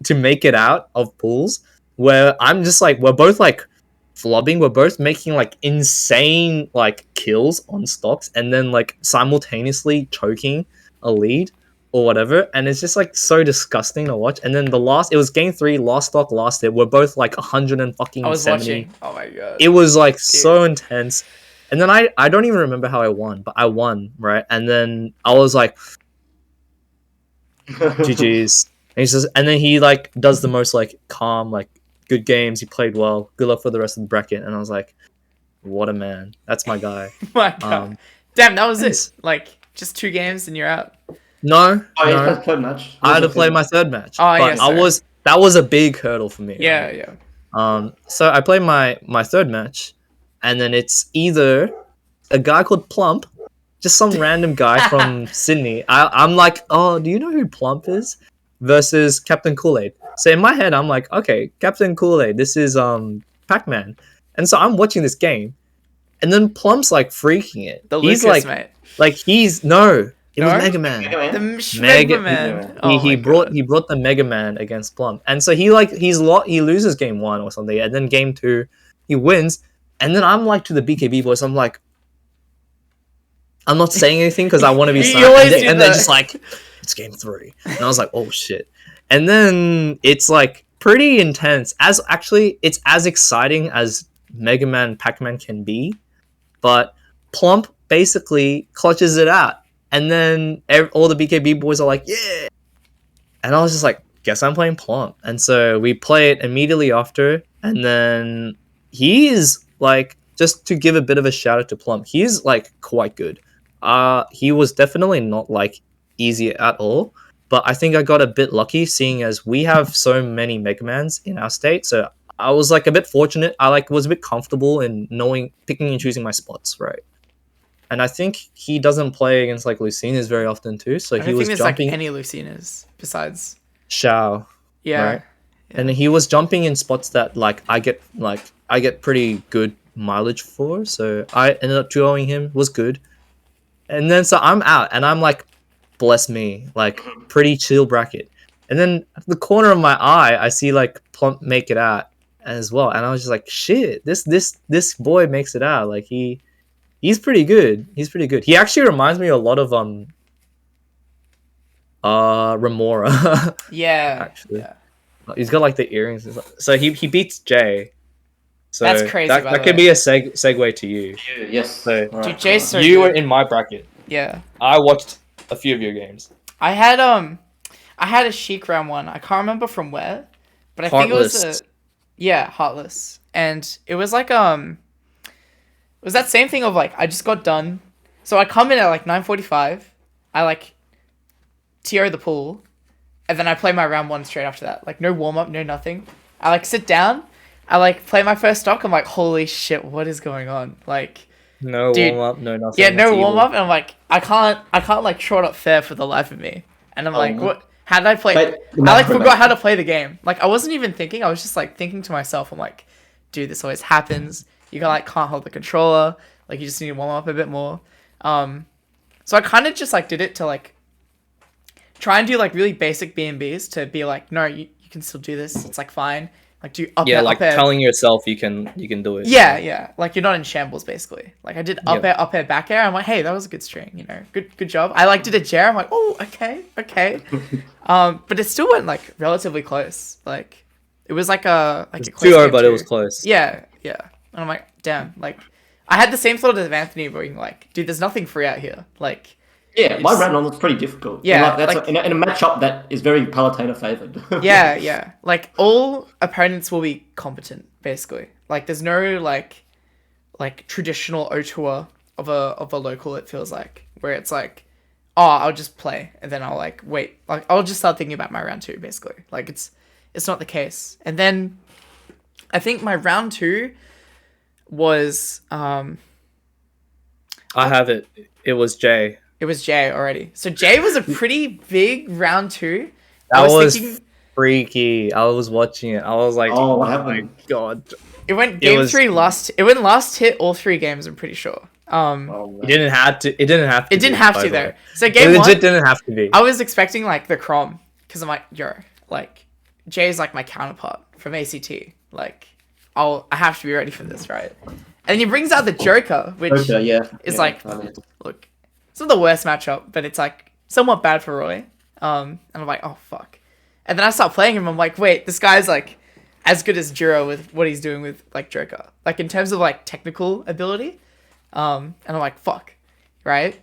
to make it out of pools, where I'm just like, we're both like flubbing, we're both making like insane like kills on stocks, and then like simultaneously choking a lead or whatever, and it's just like so disgusting to watch. And then it was game 3, last stock, last hit, we're both like 100 and fucking I was 70. watching. Oh my god. It was like so intense. And then I don't even remember how I won, but I won, right? And then I was like, GG's. And then he like does the most like calm, like good games, he played well, good luck for the rest of the bracket. And I was like, what a man. That's my guy. My god. Damn, that was it. Like just 2 games and you're out. No. Oh, you no. had a third match. I had to play my third match. Oh, but yes, that was a big hurdle for me. Yeah, right? yeah. So I played my third match, and then it's either a guy called Plump, just some random guy from Sydney. I'm like, oh, do you know who Plump is? Versus Captain Kool-Aid. So in my head, I'm like, okay, Captain Kool-Aid, this is Pac-Man. And so I'm watching this game, and then Plump's like freaking it. He's Lucas, like, mate. It was No? Mega Man. The Mega Man. Oh He brought the Mega Man against Plump, and so he loses game 1 or something, and then game 2 he wins, and then I'm like to the BKB boys, I'm like, I'm not saying anything because I want to be silent, and they're just like, it's game 3, and I was like, oh shit, and then it's like pretty intense. It's as exciting as Mega Man Pac-Man can be, but Plump basically clutches it out. And then all the BKB boys are like, yeah. And I was just like, guess I'm playing Plump. And so we play it immediately after. And then he is like, just to give a bit of a shout out to Plump, he is like quite good. He was definitely not like easy at all. But I think I got a bit lucky seeing as we have so many Mega Mans in our state. So I was like a bit fortunate. I like was a bit comfortable in picking and choosing my spots, right? And I think he doesn't play against like Lucinas very often too. So he was jumping like any Lucinas besides Shao. Yeah. Right? And he was jumping in spots that like I get pretty good mileage for. So I ended up duoing him, was good. And then so I'm out and I'm like, bless me, like pretty chill bracket. And then at the corner of my eye, I see like Plump make it out as well. And I was just like, shit, this boy makes it out. Like He's pretty good. He actually reminds me a lot of Remora. Yeah. Actually. Yeah. He's got like the earrings. So he beats Jay. So That's crazy. That could be a segue to you. Yes. So Dude, Jay's so you good. were in my bracket. Yeah. I watched a few of your games. I had a Sheik round 1. I can't remember from where, but I think it was Heartless. And it was like it was that same thing of like I just got done. So I come in at like 9:45. I like TO the pool, and then I play my round 1 straight after that. Like no warm up, no nothing. I like sit down. I like play my first stock. I'm like, holy shit, what is going on? Like No warm up, no nothing. Yeah, no warm up, and I'm like, I can't like short up fair for the life of me. And I'm like, what? How did I play? I like forgot how to play the game. Like I wasn't even thinking. I was just like thinking to myself. I'm like, dude, this always happens. You can't hold the controller. Like you just need to warm up a bit more. So I kind of just like did it to like try and do like really basic B&Bs to be like, no, you can still do this. It's like fine. Like do up air, up air. Telling yourself you can do it. Yeah. Like you're not in shambles basically. Like I did up air, back air. I'm like, hey, that was a good string. You know, good job. I like did a Jer. I'm like, oh, okay. But it still went like relatively close. Like it was like a close 2-0, but it was close. Yeah. And I'm like, damn. Like I had the same thought as Anthony, being like, dude, there's nothing free out here. Like. Yeah, my round 1 was pretty difficult. Yeah, and that's in a matchup that is very Palutena favored. Yeah. Like all opponents will be competent, basically. Like there's no like traditional O2 of a local. It feels like where it's like, oh, I'll just play and then I'll like wait. Like I'll just start thinking about my round 2, basically. Like it's it's not the case. And then I think my round 2 was I have it. It was Jay. it was Jay already. So Jay was a pretty big round 2. That was freaky. I was watching it. I was like, Oh, what my happened? god. It went game 3 last. It went last hit all 3 games. I'm pretty sure. It didn't have to. It didn't have to. It didn't have to though. So It game 1, legit didn't have to be. I was expecting like the Crom because I'm like, yo, like Jay's like my counterpart from ACT. Like, I have to be ready for this, right? And he brings out the Joker, which is like, look, it's not the worst matchup, but it's like somewhat bad for Roy. And I'm like, oh fuck. And then I start playing him. I'm like, wait, this guy's like as good as Jiro with what he's doing with like Joker, like in terms of like technical ability. And I'm like, fuck, right?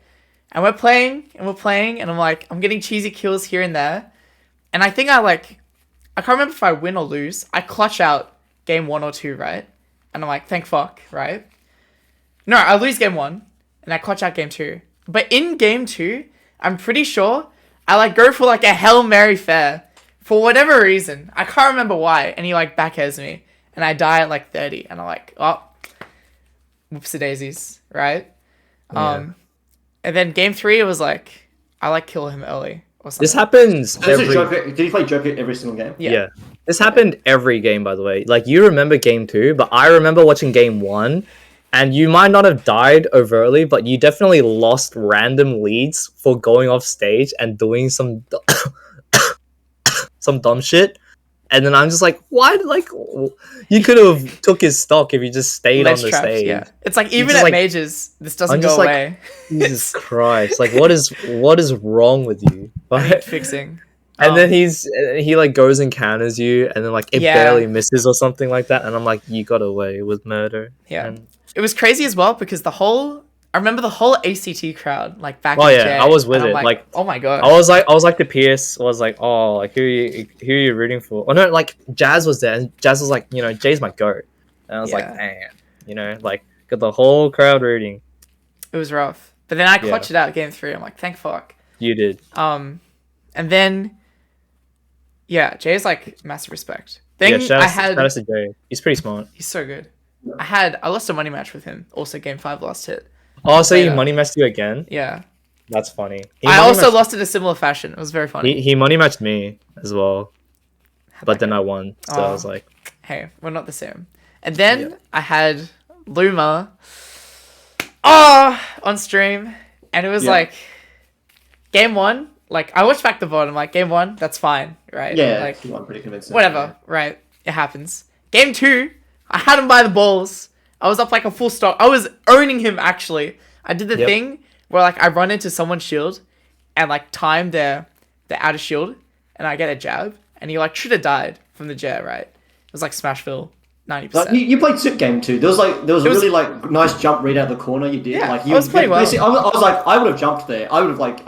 And we're playing, and I'm like, I'm getting cheesy kills here and there. And I think I can't remember if I win or lose. I clutch out game 1 or 2, right? And I'm like, thank fuck, right? No, I lose game 1, and I clutch out game 2. But in game 2, I'm pretty sure I like go for like a Hail Mary fair for whatever reason. I can't remember why. And he like back airs me, and I die at like 30, and I'm like, oh, whoopsie daisies, right? Yeah. And then game 3, it was like I like kill him early or something. This happens. Did you play Joker every single game? Yeah. This happened every game, by the way. Like, you remember game 2, but I remember watching game 1, and you might not have died overtly, but you definitely lost random leads for going off stage and doing some some dumb shit. And then I'm just like, why? Like, you could have took his stock if you just stayed on the stage. Yeah, it's like even at mages, this doesn't go away. Jesus Christ! Like, what is wrong with you? Need fixing. And then he like goes and counters you, and then like it barely misses or something like that. And I'm like, you got away with murder. Yeah, and it was crazy as well because I remember the whole ACT crowd like back. Oh yeah, I was with it. Like, oh my god, I was like the PS. I was like, oh, like who are you rooting for? Oh no, like Jazz was there, and Jazz was like, Jay's my goat, and I was like, man, like got the whole crowd rooting. It was rough, but then I clutched it out game 3. I'm like, thank fuck. You did. And then, Jay's like massive respect. Then shout out to Jay. He's pretty smart. He's so good. I lost a money match with him. Also, game 5 last hit. Oh, so he money matched you again? Yeah. That's funny. I also lost in a similar fashion. It was very funny. He money matched me as well. But then I won. So I was like, hey, we're not the same. And then I had Luma on stream. And it was like game 1. Like, I watched back the VOD. I'm like, game 1, that's fine. Right? Yeah. Like, you won pretty convincing. Whatever. Right? It happens. Game 2, I had him by the balls. I was up like a full stock. I was owning him, actually. I did the thing where like I run into someone's shield and like time their outer shield and I get a jab and he like should have died from the jet, right? It was like Smashville 90%. Like, you played Sick Game too. There was a really like nice jump read out of the corner you did. Yeah, like you I was playing well. I was like, I would have jumped there. I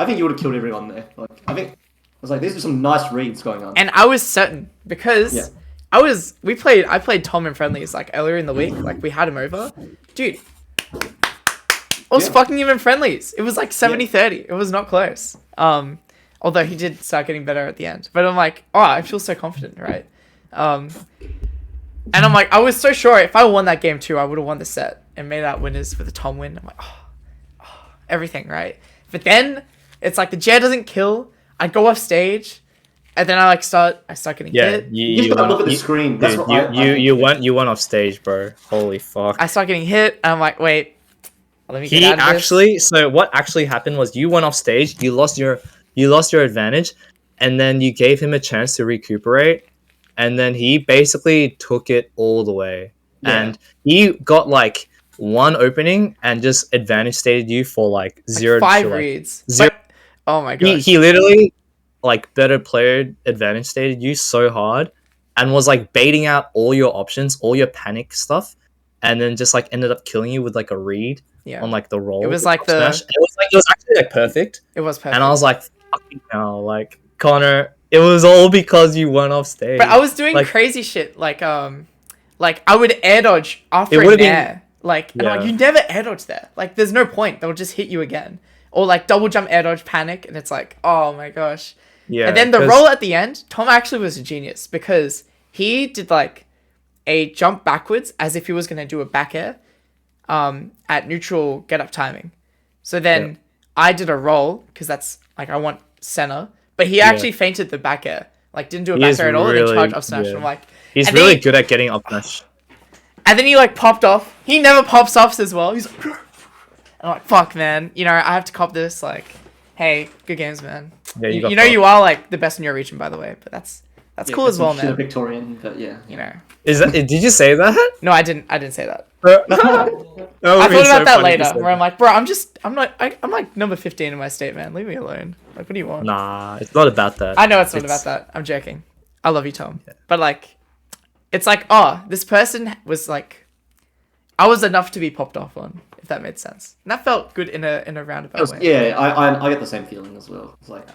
think you would have killed everyone there. Like I was like, these are some nice reads going on. And I was certain because I played Tom in friendlies like earlier in the week. Like we had him over. Dude, I was fucking him in friendlies. It was like 70-30. It was not close. Although he did start getting better at the end. But I'm like, I feel so confident, right? And I'm like, I was so sure if I won that game too, I would have won the set and made out winners for the Tom win. I'm like, everything, right? But then it's like the Jet doesn't kill. I go off stage. And then I start getting hit. You gotta look at the screen. That's dude, what you went off stage, bro. Holy fuck. I start getting hit, and I'm like, wait, let me get out of this. So what actually happened was you went off stage, you lost your advantage, and then you gave him a chance to recuperate, and then he basically took it all the way. Yeah. And he got like one opening and just advantage stated you for like 0 5 to like, reads. 0. Oh my god. He literally like better player advantage stated you so hard and was like baiting out all your options, all your panic stuff, and then just like ended up killing you with like a read on like the roll. It was like smash. It was actually like perfect. It was perfect. And I was like, fucking hell, like Connor, it was all because you went off stage. But I was doing like, crazy shit like I would air dodge after an air. Like and I'm like, you never air dodge there. Like there's no point. They'll just hit you again. Or like double jump air dodge panic and it's like, oh my gosh. Yeah. And then the 'cause- roll at the end, Tom actually was a genius because he did like a jump backwards as if he was going to do a back air at neutral get up timing. So then I did a roll because that's like I want center, but he actually feinted the back air, like didn't do a back air at all, and then charged up smash. yeah. I'm like, He's and really then good at getting up smash. and then he like popped off. He never pops off as well. He's like, and I'm like, fuck, man. You know, I have to cop this. Like, hey, good games, man. Yeah, you got know popped. you are like the best in your region, by the way. But that's cool as well, man. Victorian, but yeah. You know. Is that? Did you say that? No, I didn't say that. I I thought about that later, where I'm like, bro, I'm like number 15 in my state, man. Leave me alone. Like, what do you want? Nah, it's not about that. I know it's not about that. I'm joking. I love you, Tom. But like, it's like, oh, this person was like, I was enough to be popped off on, if that made sense. And that felt good in a roundabout way. Yeah, I get the same feeling as well. It's like,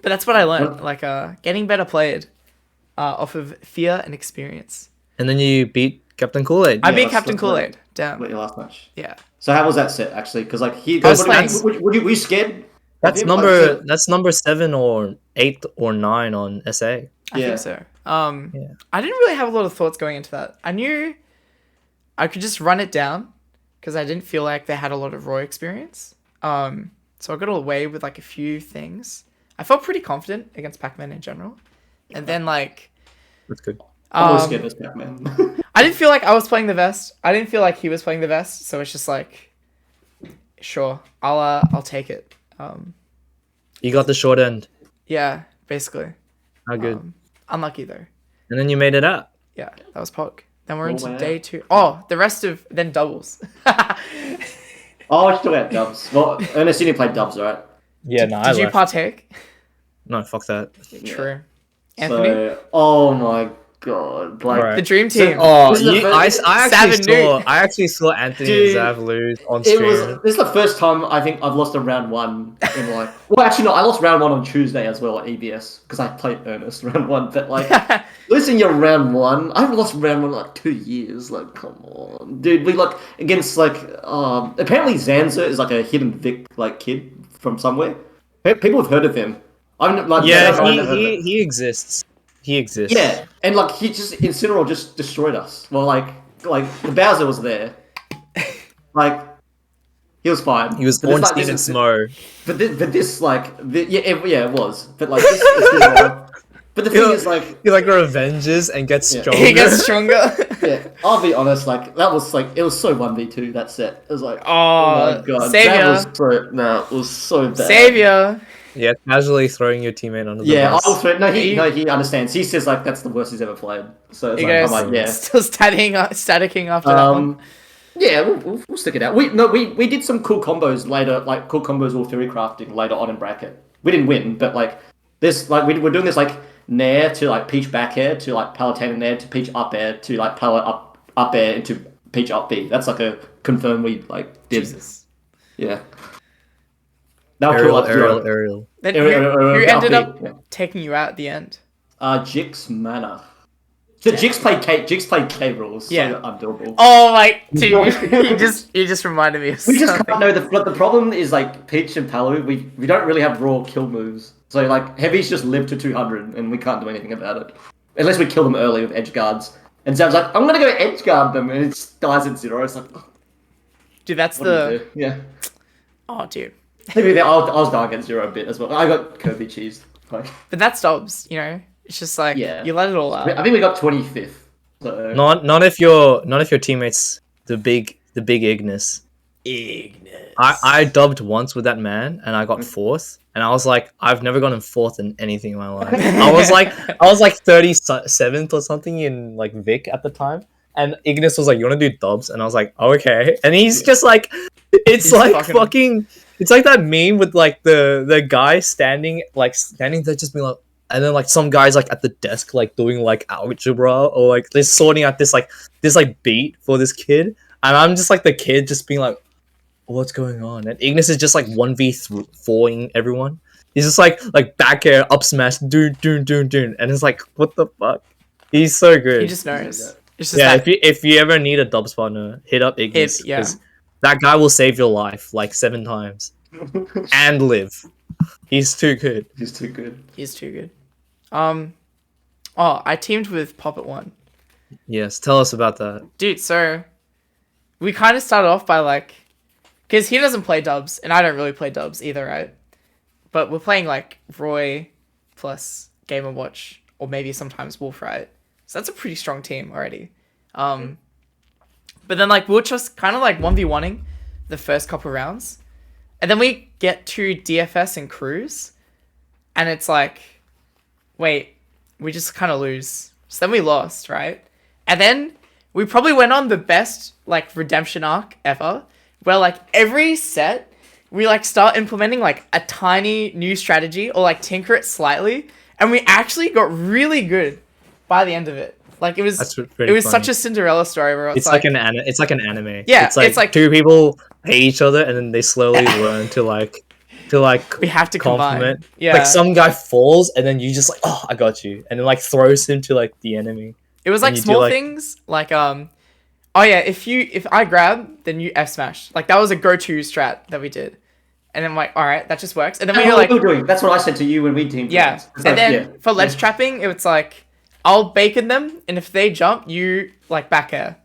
but that's what I learned. Like, getting better played, off of fear and experience. And then you beat Captain Kool-Aid. I beat Captain Kool-Aid. Damn. your last match. Yeah. So how was that set actually? Because like he, I was were you scared? That's of him? number Like, that's number 7 or 8 or 9 on SA. I Yeah. think so. I didn't really have a lot of thoughts going into that. I knew I could just run it down because I didn't feel like they had a lot of raw experience. So I got away with like a few things. I felt pretty confident against Pac-Man in general. And then like That's good. I'm always scared of Pac-Man. I didn't feel like I was playing the best. I didn't feel like he was playing the best. So it's just like, sure, I'll take it. You got the short end. Yeah, basically. How good. Unlucky though. And then you made it out. Yeah, that was Pog. Then we're into wow. day 2. Oh, the rest of then doubles. Oh, let's talk about dubs. Well, Ernest, you didn't play dubs, right? Yeah, no, I Did you left. partake? No, fuck that. True. Anthony, So, oh my god, like Right. the dream team. Oh, This is the first- I actually saw Anthony Dude, and Zav lose on it stream. was. This is the first time I think I've lost a round 1 in like. Well, actually, no, I lost round 1 on Tuesday as well at EBS because I played Ernest round 1. But like, losing your round 1, I haven't lost round 1 in like 2 years. Like, come on, dude. We like against like. Apparently Zanza is like a hidden Vic like kid from somewhere. People have heard of him. I'm like. Yeah, I've never heard of him. he exists. He exists. Yeah, and like he just Incineroar just destroyed us. Well, like the Bowser was there, like he was fine. He was But this, Ornstein and Smo. But this like it was. But like this Incineroar. But the thing is like He like revenges and gets Yeah. stronger. He gets stronger. yeah, I'll be honest. Like that was like it was so 1v2 that set. It was like Oh, my god, Savior. it was so bad. Savior. Yeah, casually throwing your teammate under the Yeah, bus. also he understands. He says like that's the worst he's ever played. So it's You like, guys I'm like yeah. still staticking after that one. Yeah, we'll stick it out. We did some cool combos later, like cool combos or theory crafting later on in bracket. We didn't win, but like this, like we're doing this like nair to like peach back air to like Palutena nair to peach up air to like Palut up air into peach up B. That's like a confirm we like did. Jesus. Yeah. That was cool. Ariel. Then Ariel, who ended up up B, yeah. taking you out at the end? Jix Mana. So Jix played K rules. Yeah. So undoable. Oh my dude, you just reminded me of We just something. can't know the problem is like Peach and Palu. We don't really have raw kill moves. So like Heavy's just live to 200 and we can't do anything about it unless we kill them early with edge guards. And Zam's like, I'm gonna go edge guard them, and it dies at 0. It's like, Dude, that's what do you the do? Yeah. oh dude. Maybe I was dying at 0 a bit as well. I got Kirby cheese. Like, But that's Dobbs, you know. It's just like Yeah. you let it all out. I think we got 25th. So Not if your teammates the big Ignis. Ignis. I dubbed once with that man and I got 4th and I was like, I've never gotten 4th in anything in my life. I was like 37th or something in like Vic at the time. And Ignis was like, you want to do dubs? And I was like, oh, okay. And he's just like, it's He's like fucking- fucking, it's like that meme with like the guy standing there just being like, and then like some guys like at the desk like doing like algebra or like they're sorting out this beat for this kid. And I'm just like the kid just being like, what's going on? And Ignis is just like 1v4ing everyone. He's just like back air, up smash, doon. And it's like, what the fuck? He's so good. He just knows. It's just Yeah, that if you ever need a dubs partner, hit up Ignis. yeah. 'cause that guy will save your life like 7 times and live. He's too good. He's too good. He's too good. I teamed with Puppet One. Yes, tell us about that. Dude, so we kind of started off by like, because he doesn't play dubs, and I don't really play dubs either, right? But we're playing like Roy plus Game & Watch, or maybe sometimes Wolf, right? So that's a pretty strong team already. But then like we're just kind of like 1v1ing the first couple rounds, and then we get to DFS and Cruise, and it's like, wait, we just kind of lose. So then we lost, right? And then we probably went on the best like redemption arc ever, where like every set we like start implementing like a tiny new strategy or like tinker it slightly, and we actually got really good by the end of it. Like it was such a Cinderella story where it's like an anime. Yeah, it's like two people hate each other and then they slowly learn to we have to compliment. Combine. Yeah, like some guy falls and then you just like, oh, I got you, and then like throws him to like the enemy. It was like small things like oh yeah, if I grab, then you F smash. Like that was a go-to strat that we did. And then I'm like, all right, that just works. And then we were like, doing. That's what I said to you when we teamed. Yeah. And then for ledge trapping, it's like I'll bacon them, and if they jump, you like back air,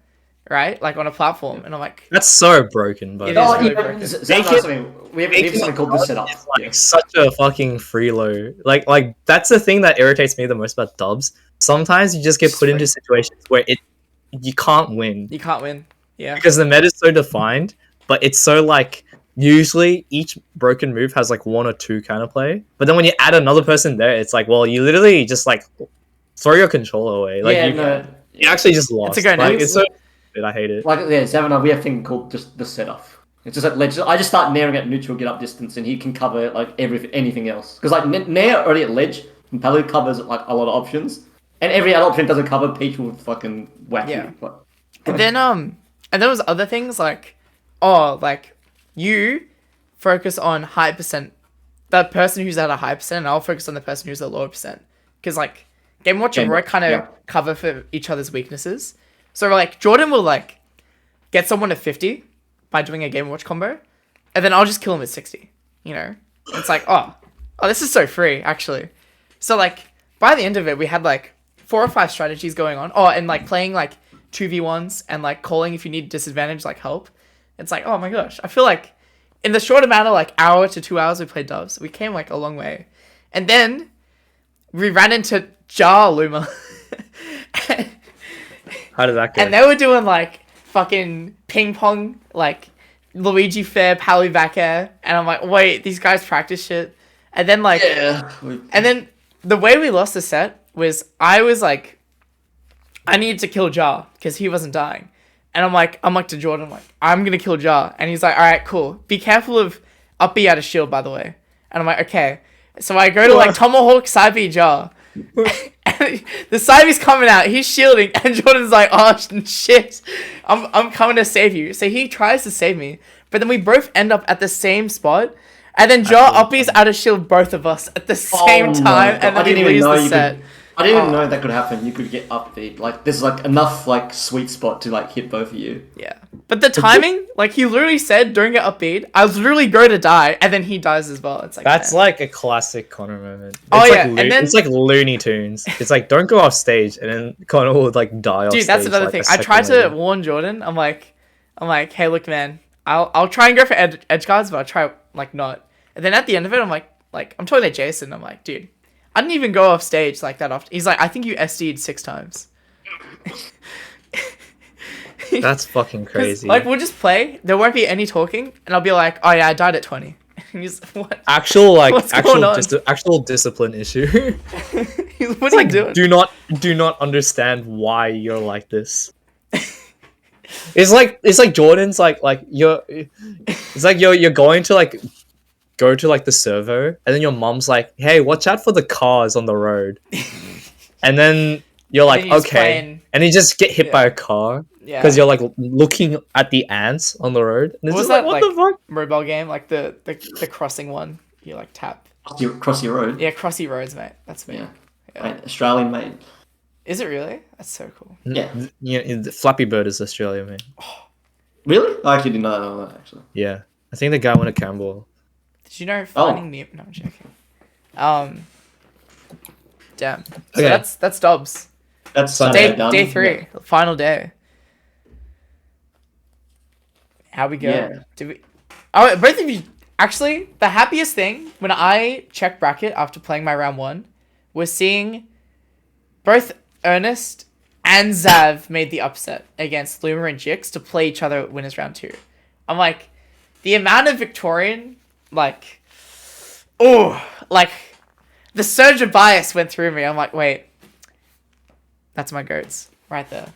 right? Like on a platform. And I'm like, that's so broken, but we have something called the setup. Like such a fucking freeload. Like that's the thing that irritates me the most about dubs. Sometimes you just get put into situations where you can't win. You can't win. Yeah. Because the meta is so defined, but it's so like usually each broken move has like one or two counterplay. But then when you add another person there, it's like, well, you literally just like throw your controller away. Like you actually just lost. It's a go like, it's so I hate it. Like Zav and I, we have a thing called just the setup. It's just like ledge. I just start nairing at neutral, get up distance, and he can cover like anything else. Because like Nair already at ledge, and Palu covers like a lot of options, and every other option doesn't cover. Peach will fucking whack you. But, and then there was other things like, like you focus on high percent, the person who's at a high percent, and I'll focus on the person who's at lower percent. Because like Game Watch and Roy kind of cover for each other's weaknesses. So like Jordan will like get someone to 50 by doing a Game Watch combo, and then I'll just kill him at 60. You know, it's like oh, this is so free actually. So like by the end of it, we had like 4 or 5 strategies going on. Oh, and like playing like 2v1s and like calling if you need disadvantage like help. It's like oh my gosh, I feel like in the short amount of like hour to 2 hours we played dubs, we came like a long way. And then we ran into Jar Luma. How did that go? And they were doing like fucking ping pong, like Luigi Fair, Pally back air. And I'm like, wait, these guys practice shit. And then like, and then the way we lost the set was I was like, I needed to kill Jar because he wasn't dying. And I'm like to Jordan, I'm going to kill Jar. And he's like, all right, cool. Be careful of up B out of shield, by the way. And I'm like, okay. So I go to like Tomahawk side B Jar. And the side B's coming out. He's shielding. And Jordan's like, oh shit. I'm coming to save you. So he tries to save me. But then we both end up at the same spot. And then Jar uppies out of shield both of us at the same time. And then we lose the set. I didn't even know that could happen. You could get upbeat. Like, there's like enough like sweet spot to like hit both of you. Yeah. But the timing, like he literally said during it upbeat, I was literally going to die, and then he dies as well. It's like that's like a classic Connor moment. It's and then it's like Looney Tunes. It's like don't go off stage, and then Connor would like die off stage. Dude, that's another thing. I tried to warn Jordan. I'm like, hey, look, man, I'll try and go for edge guards, but I'll try like not. And then at the end of it, I'm like I'm talking to Jason. I'm like, dude, I didn't even go off stage like that often. He's like, I think you SD'd 6 times. That's fucking crazy. Like, we'll just play. There won't be any talking, and I'll be like, oh yeah, I died at 20. And he's what? Actual discipline issue. What are you doing? Do not understand why you're like this. It's like Jordan's like you're. It's like you're going to like go to like the servo, and then your mom's like, hey, watch out for the cars on the road. And then you're like, okay, and you just get hit by a car because you're like looking at the ants on the road. And it's was just that like, what the fuck? Mobile game, like the crossing one, you like tap. Crossy Road. Yeah, Crossy Roads, mate. That's me. Yeah. Mate, Australian made. Is it really? That's so cool. Yeah. Flappy Bird is Australia, man. Really? I actually didn't know that actually. Yeah, I think the guy won a Campbell. Did you know finding Nemo? No, I'm joking. Damn. So Okay. that's Dobbs. That's Sunday. Sunday done. Day 3, Yeah. final day. How we go? Yeah. Did we? Oh, both of you. Actually, the happiest thing when I checked bracket after playing my round 1 was seeing both Ernest and Zav made the upset against Luma and Jix to play each other at winners round 2. I'm like, the amount of Victorian, like, the surge of bias went through me. I'm like, wait, that's my goats right there.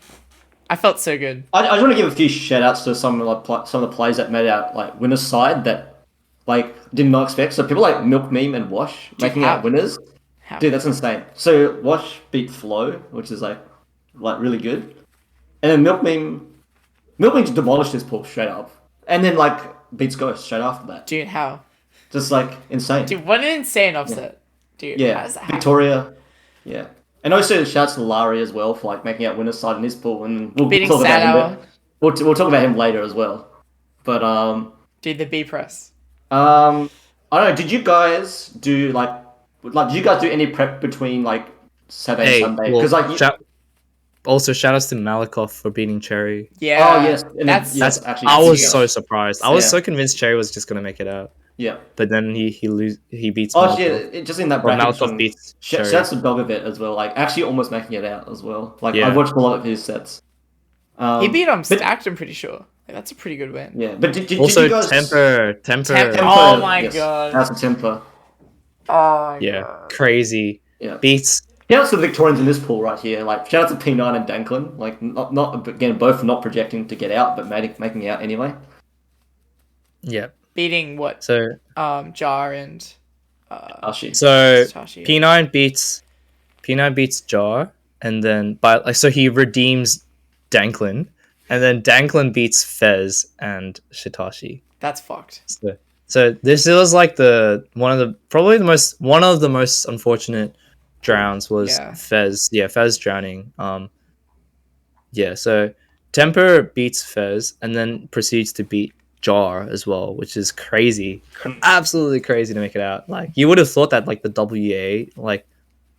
I felt so good. I just want to give a few shout outs to some of the players that made out like winners side that like did not expect. So people like Milk Meme and Wash making out winners. How? Dude, that's insane. So Wash beat Flo, which is like really good. And then Milk Meme just demolished his pool straight up. And then like beats Ghost straight after that. Dude, how? Just like insane. Dude, what an insane upset. Dude, Yeah, how does that happen? Victoria. Yeah. And also shouts to Larry as well for like making out winners side in his pool, and we'll Beating talk about Sad him. We'll talk about him later as well. But Dude, the B press. I don't know. Did you guys do did you guys do any prep between like Saturday and Sunday? Well, Because also shout outs to Malikoff for beating Cherry. Yeah. oh yes, and That's yes, actually I was yeah. so surprised. I was Yeah. so convinced Cherry was just gonna make it out, Yeah. but then he beats. Oh Malikoff. yeah, just in that Or bracket. Malikoff beats Cherry. Shouts to Dogovet as well. Like actually almost making it out as well. Like Yeah. I watched a lot of his sets. He beat him but- stacked, I'm pretty sure. Like, that's a pretty good win. Yeah, but did Also, you guys temper. Oh my god. That's a temper. Oh my Yeah, god. crazy. Yeah. Beats. Shout out to the Victorians in this pool right here. Like shout out to P9 and Danklin. Like not again both not projecting to get out, but making out anyway. Yeah. Beating what? So Jar and Ashi. so Tashi. P9 beats Jar, and then so he redeems Danklin, and then Danklin beats Fez and Shitashi. That's fucked. So this was like one of the most unfortunate drowns was Yeah. Fez. Yeah, Fez drowning. Yeah, so Temper beats Fez and then proceeds to beat Jar as well, which is crazy. Absolutely crazy to make it out. Like you would have thought that like the WA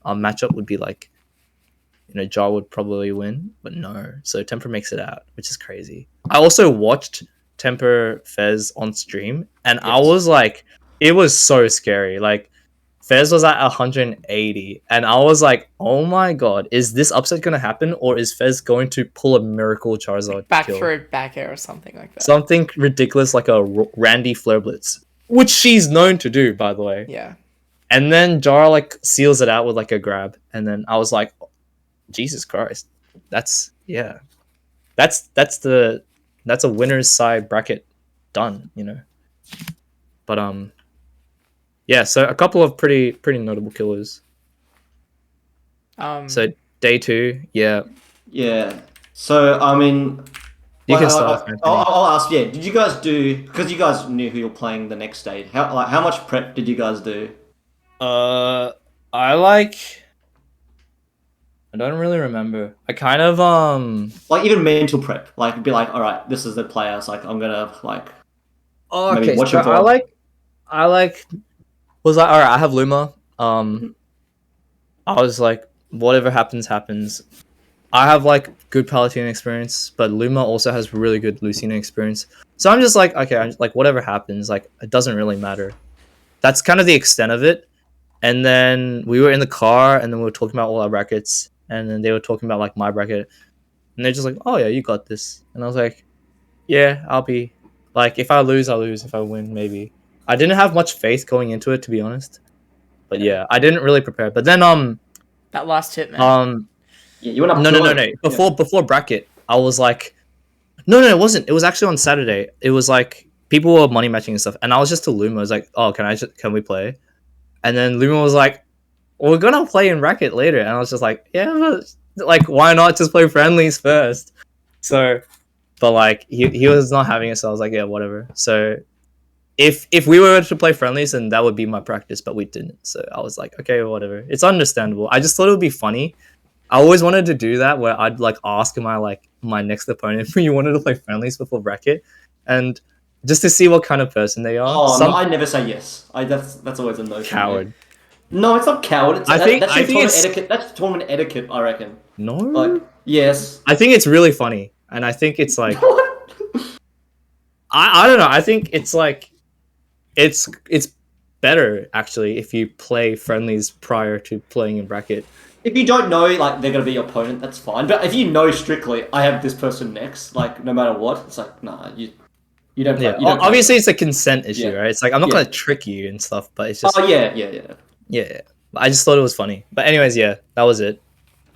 matchup would be like, Jar would probably win, but no. So Temper makes it out, which is crazy. I also watched Temper Fez on stream, and I was like, it was so scary. Like Fez was at 180, and I was like, oh my god, is this upset gonna happen, or is Fez going to pull a miracle Charizard Back kill? for a back air or something like that. Something ridiculous like a Randy Flare Blitz, which she's known to do, by the way. Yeah. And then Jar like seals it out with like a grab, and then I was like, Jesus Christ, that's a winner's side bracket done, But yeah, so a couple of pretty notable killers. So day 2, yeah. Yeah. So I mean, You can start. I'll ask. Yeah. Did you guys do? Because you guys knew who you're playing the next day. How much prep did you guys do? I don't really remember. I kind of Like even mental prep. Like be like, all right, this is the player. So like I'm gonna like. Oh, maybe okay. watch So your VOD. I was like, all right, I have Luma. I was like, whatever happens, happens. I have like good Palutena experience, but Luma also has really good Lucina experience. So I'm just like, okay, I'm just, like whatever happens, like it doesn't really matter. That's kind of the extent of it. And then we were in the car, and then we were talking about all our brackets, and then they were talking about like my bracket, and they're just like, oh yeah, you got this. And I was like, yeah, I'll be like, if I lose, I'll lose. If I win, maybe. I didn't have much faith going into it, to be honest. But yeah, I didn't really prepare. But then that last hit, man. Yeah, you went up. No. Before bracket, I was like, no, it wasn't. It was actually on Saturday. It was like people were money matching and stuff, and I was just to Luma. I was like, oh, can we play? And then Luma was like, well, we're gonna play in bracket later, and I was just like, yeah, but, like why not just play friendlies first? So, but like he was not having it, so I was like, yeah, whatever. So if we were to play friendlies, then that would be my practice, but we didn't. So I was like, okay, whatever. It's understandable. I just thought it would be funny. I always wanted to do that where I'd like ask my next opponent if you wanted to play friendlies before bracket, and just to see what kind of person they are. Oh Some no, I never say yes. That's always a no. For me. coward. No, it's not coward. It's, I think that's I your think tournament it's etiquette. That's tournament etiquette, I reckon. no. Like, yes. I think it's really funny, and I think it's like I don't know. I think it's like it's better actually if you play friendlies prior to playing in bracket. If you don't know, like, they're gonna be your opponent, that's fine. But if you know strictly, I have this person next, like, no matter what, it's like, nah, you don't play. Yeah, You don't play. obviously it's a consent issue, Yeah. right? It's like I'm not Yeah. gonna trick you and stuff, but it's just Oh yeah. yeah. I just thought it was funny. But anyways, yeah, that was it.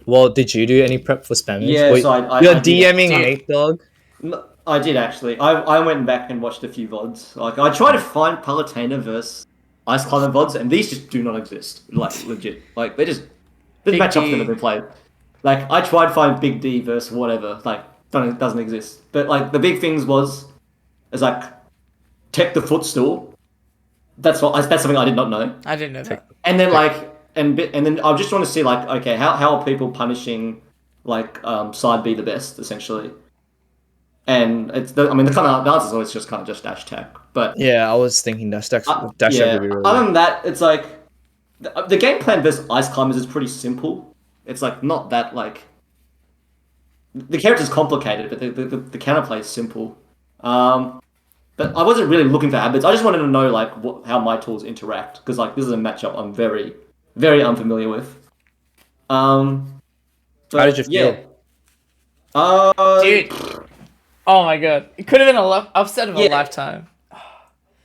Well, did you do any prep for spammers? Yeah, Wait, so I you're did. DMing Dude. Nate Dog. No, I did actually. I went back and watched a few VODs. Like, I tried to find Palutena versus Ice Climber VODs, and these just do not exist. Like, legit. Like, they just... This Big matchup's D. never been played. Like, I tried to find Big D versus whatever. Like, doesn't exist. But, like, the big things is like, tech the footstool. That's something I did not know. I didn't know that. And then, like... And then I just want to see, like, okay, how are people punishing, like, side B the best, essentially? And the kind of the answer is always just kind of just dash tech. But Yeah, I was thinking dash tech yeah, would be really other than that, it's like the game plan versus Ice Climbers is pretty simple. It's like not that like the character's complicated, but the counterplay is simple. But I wasn't really looking for habits. I just wanted to know like how my tools interact because like this is a matchup I'm very very unfamiliar with. How did you feel? Dude. Oh my god, it could have been upset of a Yeah. lifetime.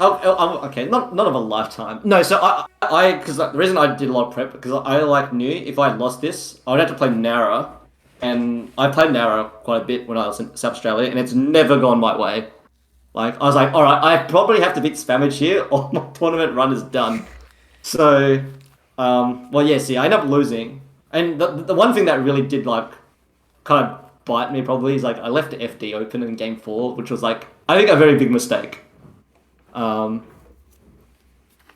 Okay, not of a lifetime. No, so I because the reason I did a lot of prep because I like knew if I lost this, I would have to play Nara, and I played Nara quite a bit when I was in South Australia, and it's never gone my way. Like I was like, all right, I probably have to beat Spammage here, or my tournament run is done. So, well, yeah. See, I ended up losing, and the one thing that really did like kind of bite me probably is like I left the FD open in game 4, which was like I think a very big mistake.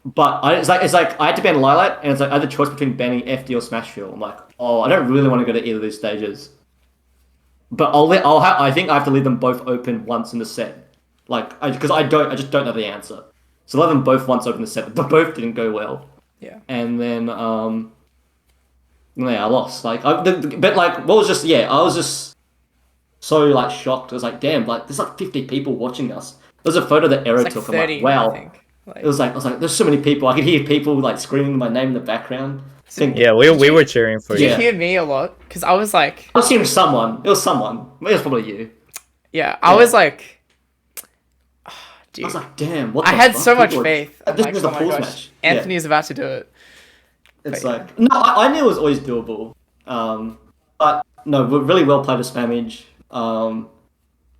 But it's like I had to ban Lilat, and it's like I had the choice between banning FD or Smashville. I'm like, oh, I don't really want to go to either of these stages. But I think I have to leave them both open once in the set, like because I just don't know the answer. So let them both once open the set, but both didn't go well. Yeah. And then yeah, I lost. Like but like what was just I was just so like shocked. I was like, damn, like there's like 50 people watching us. There's a photo that Era It's took. like 30, I'm like, wow. I think. Like, I was like, there's so many people. I could hear people like screaming my name in the background. Yeah, we were cheering for did you. you hear me a lot? Because I was like, I was hearing someone. It was someone. It was probably you. I was like, dude. I was like, damn. What? I the had fuck? so much People are- faith. I'm This like, was a oh my pools gosh, match. Anthony is about to do it. It's but yeah. like no, I knew it was always doable. But no, we're really well played as Spammage.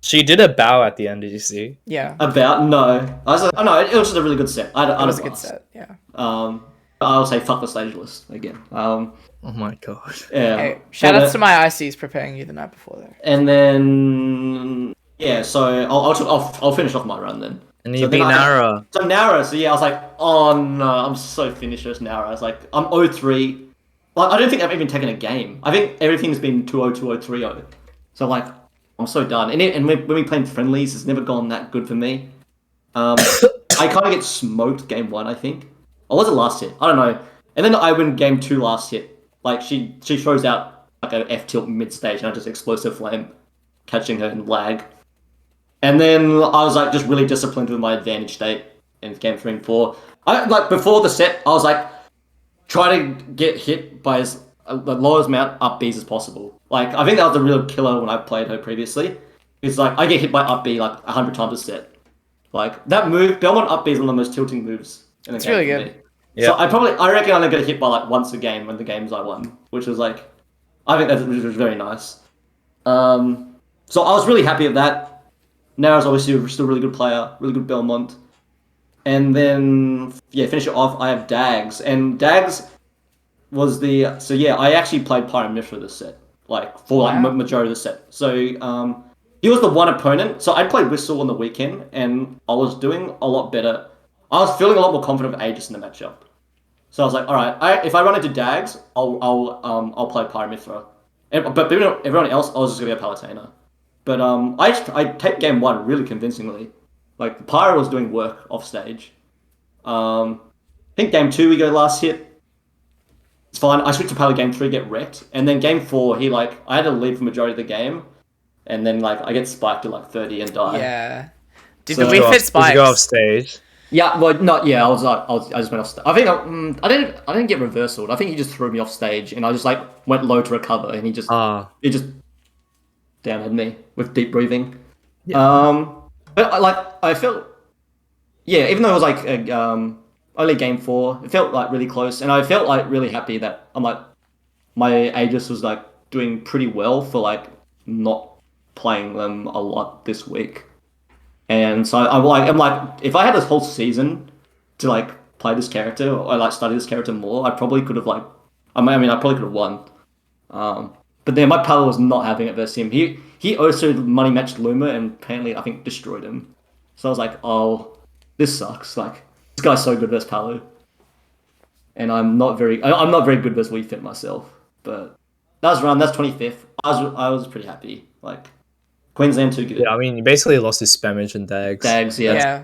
She did a bow at the end. Did you see? Yeah, About no, I was like, oh no, it was just a really good set. it was a good set. Yeah. I'll say fuck the stage list again. Oh my god. Yeah. Hey, shout And outs to my ICs preparing you the night before there. And then yeah, so I'll finish off my run then. And So you then beat I- Nara. So Nara, so yeah, I was like, oh no, I'm so finished as Nara. I was like, I'm 0-3. Like, I don't think I've even taken a game. I think everything's been 2-0, 2-0, 3-0. So like, I'm so done. And when we played friendlies, it's never gone that good for me. I kind of get smoked game 1, I think. Or was it last hit? I don't know. And then I win game 2 last hit. Like, she throws out like a F tilt mid stage, and I just explosive flame, catching her in lag. And then I was like just really disciplined with my advantage state in game 3 and 4. I like before the set, I was like try to get hit by the lowest amount up Bs as possible. Like I think that was a real killer when I played her previously. It's like I get hit by up B like 100 times a set. Like that move, Belmont up B is one of the most tilting moves in the It's game. really for good. me. Yeah. So I reckon I'm gonna get hit by like once a game when the games I won, which was like I think that was very nice. So I was really happy with that. Nara's obviously still a really good player, really good Belmont. And then, finish it off, I have Dags. And Dags was I actually played Pyramithra this set. Like, for Wow. majority of the set. So, he was the one opponent. So I played Whistle on the weekend, and I was doing a lot better. I was feeling a lot more confident with Aegis in the matchup. So I was like, alright, if I run into Dags, I'll play Pyramithra. But everyone else, I was just going to be a Palutena. But I take game 1 really convincingly. like the pyro was doing work off stage. I think game 2 we go last hit. It's fine. I switched to Palo game 3, get wrecked, and then game 4 he like I had to lead for majority of the game, and then like I get spiked at like 30 and die. Yeah. Did So- the Wii Fit spikes? Did you go off stage? Yeah, well, not yeah. I just went off. I think I didn't get reversaled. I think he just threw me off stage, and I just like went low to recover, and he just downed me with deep breathing. Yeah. But I felt even though it was like only game 4, it felt like really close, and I felt like really happy that I'm like my Aegis was like doing pretty well for like not playing them a lot this week. And so I'm like, if I had this whole season to like play this character or like study this character more, I probably could have like, I probably could have won. But then my Palo was not having it versus him. He also money matched Luma and apparently I think destroyed him. So I was like, oh, this sucks. Like this guy's so good versus Palo, and I'm not very good versus Wii Fit myself. But that was run. That's 25th. I was pretty happy. Like. Queensland too good. Yeah, I mean, you basically lost his spammage and dags. Dags, yeah. Yeah.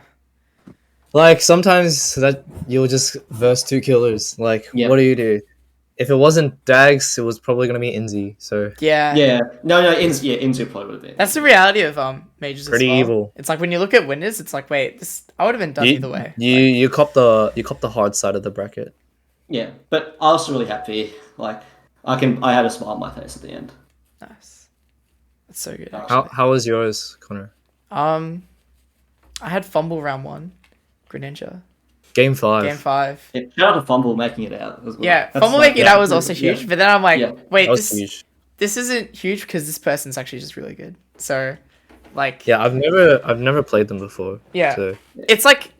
Like, sometimes that you'll just verse 2 killers. Like, Yeah. what do you do? If it wasn't dags, it was probably going to be Inzi. So, Yeah. Yeah. No, Inzu probably would have been. That's the reality of majors Pretty as well. evil. It's like when you look at winners, it's like, wait, this I would have been done either way. You cop the hard side of the bracket. Yeah, but I was really happy. Like, I had a smile on my face at the end. Nice. That's so good. How was yours, Connor? I had fumble round 1, Greninja. Game 5. Game 5. Yeah, shout out to Fumble making it out as well. Yeah, That's fumble like- making it out was also huge, but then I'm like, Yeah. wait, That was huge. this isn't huge because this person's actually just really good. So, like, Yeah, I've never played them before. Yeah. So. It's like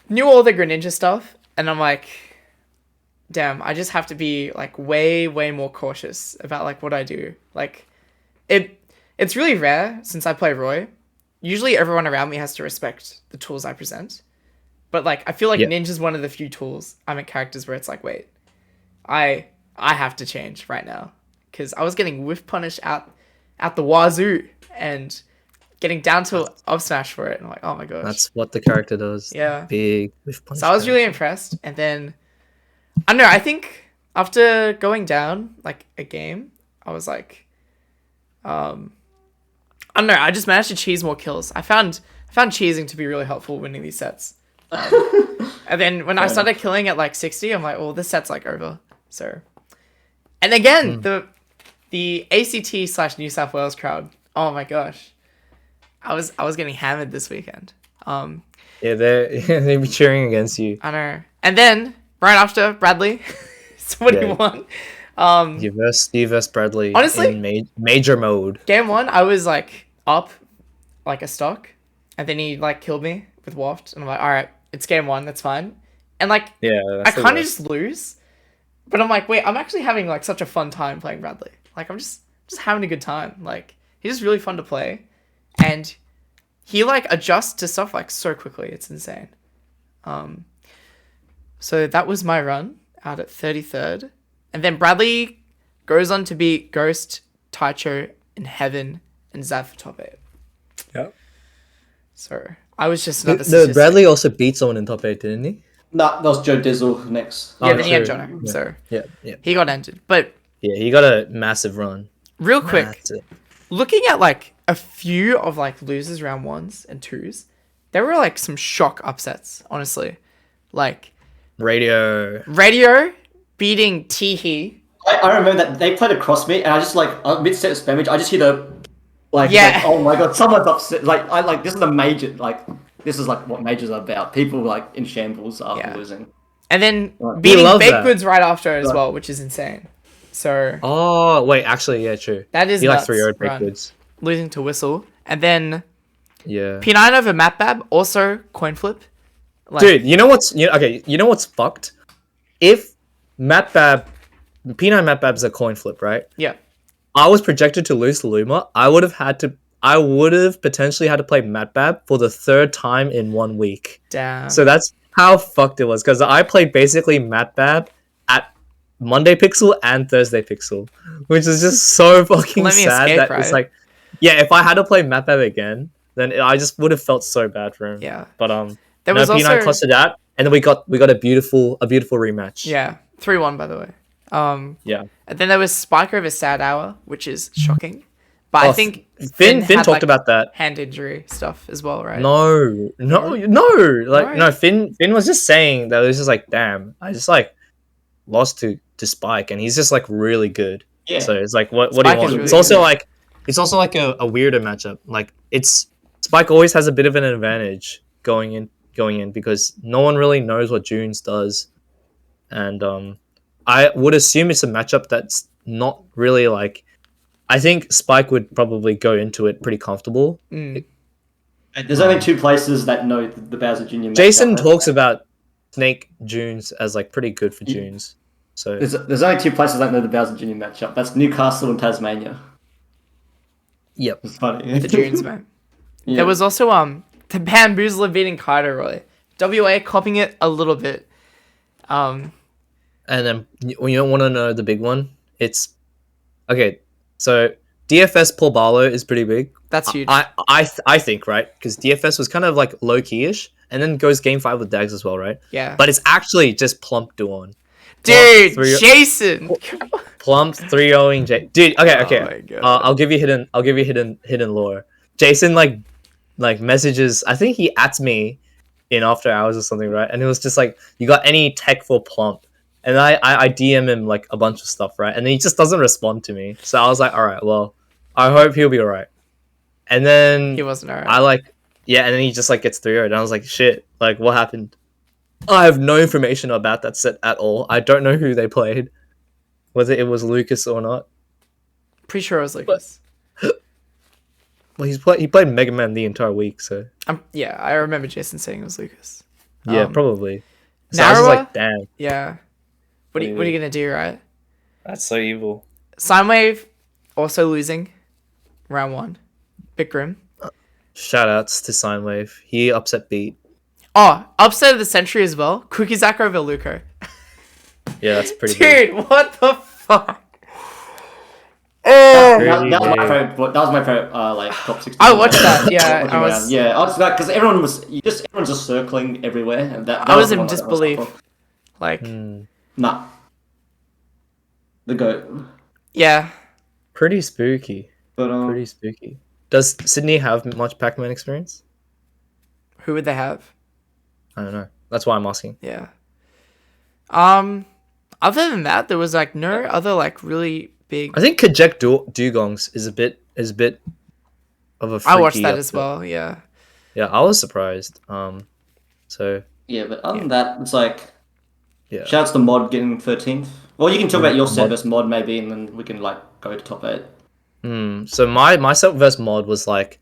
knew all the Greninja stuff, and I'm like, damn, I just have to be like way more cautious about like what I do. Like, it's really rare since I play Roy. Usually, everyone around me has to respect the tools I present, but like I feel like Ninja's one of the few tools characters where it's like, wait, I have to change right now because I was getting whiff punish out the wazoo and getting down to up smash for it, and I'm like, oh my gosh. That's what the character does. Yeah. Big whiff punch. So I was really impressed, and then I don't know. I think after going down like a game, I was like, I don't know. I just managed to cheese more kills. I found cheesing to be really helpful winning these sets. And then when I started killing at like 60, I'm like, well, this set's like over. So, and again, the ACT / New South Wales crowd. Oh my gosh, I was getting hammered this weekend. Yeah, they be cheering against you. I know. And then right after Bradley, somebody won. You versus Bradley. Honestly, in major mode. Game 1, I was like up, like a stock, and then he like killed me with waft, and I'm like, all right, it's game 1, that's fine. And like, I kind of just lose, but I'm like, wait, I'm actually having like such a fun time playing Bradley. Like, I'm just having a good time. Like, he's just really fun to play, and he like adjusts to stuff like so quickly. It's insane. So that was my run out at 33rd. And then Bradley goes on to beat Ghost, Taicho, and Heaven, and Zav for top 8. Yep. So I was just another No, statistic. Bradley also beat someone in top 8, didn't he? Nah, that was Joe Dizzle next. Yeah, then he had true. Jono. Yeah. So Yeah. he got entered. But Yeah, he got a massive run. real quick, Massive. looking at like a few of like losers round 1s and 2s, there were like some shock upsets, honestly. Like Radio. beating Teehee. I remember that they played across me, and I just like mid-set of spammage, I just hear the like, oh my god, someone's upset. Like this is a major, like this is like what majors are about. People like in shambles after losing. And then Right. beating love Baked that. Goods right after as Right. well, which is insane. So Oh, wait, actually, yeah, true. that is He like nuts. 3-0'd Run. Baked Goods. Losing to Whistle. And then Yeah. P9 over Matbab, also coin flip. Like, Dude, you know what's fucked? If P9 Matbab's a coin flip, right? yeah. I was projected to lose to Luma. I would have potentially had to play Matbab for the 3rd time in 1 week. Damn. So that's how fucked it was, because I played basically Matbab at Monday Pixel and Thursday Pixel, which is just so fucking Let me sad escape, that right? it's like, yeah, if I had to play Matbab again, then I just would have felt so bad for him. Yeah. But There no, was P9 also clutched it out, and then we got a beautiful rematch. yeah 3-1 by the way. Yeah. And then there was Spike over Sad Hour, which is shocking. But I Oh, think Finn had, talked like, about that. hand injury stuff as well, right? No. Like Right. no, Finn was just saying that it was just like, damn, I just like lost to Spike, and he's just like really good. Yeah. So it's like, what do Spike you is want? really It's also good. like a weirder matchup. Like it's Spike always has a bit of an advantage going in because no one really knows what Junes does, and I would assume it's a matchup that's not really like. I think Spike would probably go into it pretty comfortable. Mm. There's only two places that know the Bowser Jr. matchup. Jason talks about Snake Junes as like pretty good for Junes. So There's only two places that know the Bowser Jr. matchup. That's Newcastle and Tasmania. yep. It's funny. The Junes, man. Yeah. There was also the Bamboozler beating Kaido Roy. WA copying it a little bit. And then when you don't want to know the big one, it's okay. So DFS Paul Barlow is pretty big. That's huge. I think, right, because DFS was kind of like low key-ish, and then goes game 5 with Dags as well, right? Yeah. But it's actually just plump Duon. Dude, Plump Jason. Plump 3-0ing J. Dude, okay. Oh my God. I'll give you hidden lore. Jason like messages. I think he ats me in after hours or something, right? And it was just like, you got any tech for plump? And I DM him like a bunch of stuff, right? And then he just doesn't respond to me. So I was like, all right, well, I hope he'll be all right. And then He wasn't alright. I like, yeah, and then he just like gets 3-0'd. And I was like, shit, like what happened? I have no information about that set at all. I don't know who they played, whether it was Lucas or not. Pretty sure it was Lucas. Well, he played Mega Man the entire week, so Yeah, I remember Jason saying it was Lucas. yeah, probably. So I was just Narrower? like, damn, Yeah. What are you gonna do, right? that's so evil. Sine Wave also losing round 1. Bit grim. Shoutouts to Sinewave. He upset Beat. Oh, upset of the century as well. Cookie-Zaka over Luco. Yeah, that's pretty good. Dude, what the fuck? That, Really that was my big. favorite. That was my favorite. Like top 16. I watched that. Yeah, Looking I was. around. Yeah, I was like, because everyone's just circling everywhere, and that I was the in one that disbelief. was Like, Nah. The goat. yeah. Pretty spooky. But Pretty spooky. Does Sydney have much Pac-Man experience? Who would they have? I don't know. That's why I'm asking. Yeah. Other than that, there was like no other like really big. I think Kajek Dugongs is a bit of a. I watched freaky that as upset. well. Yeah. Yeah, I was surprised. So yeah, but other than that, it's like yeah. shouts to Mod getting 13th. Well, you can talk about your set Mod. versus Mod maybe, and then we can like go to top 8. So my set versus Mod was like,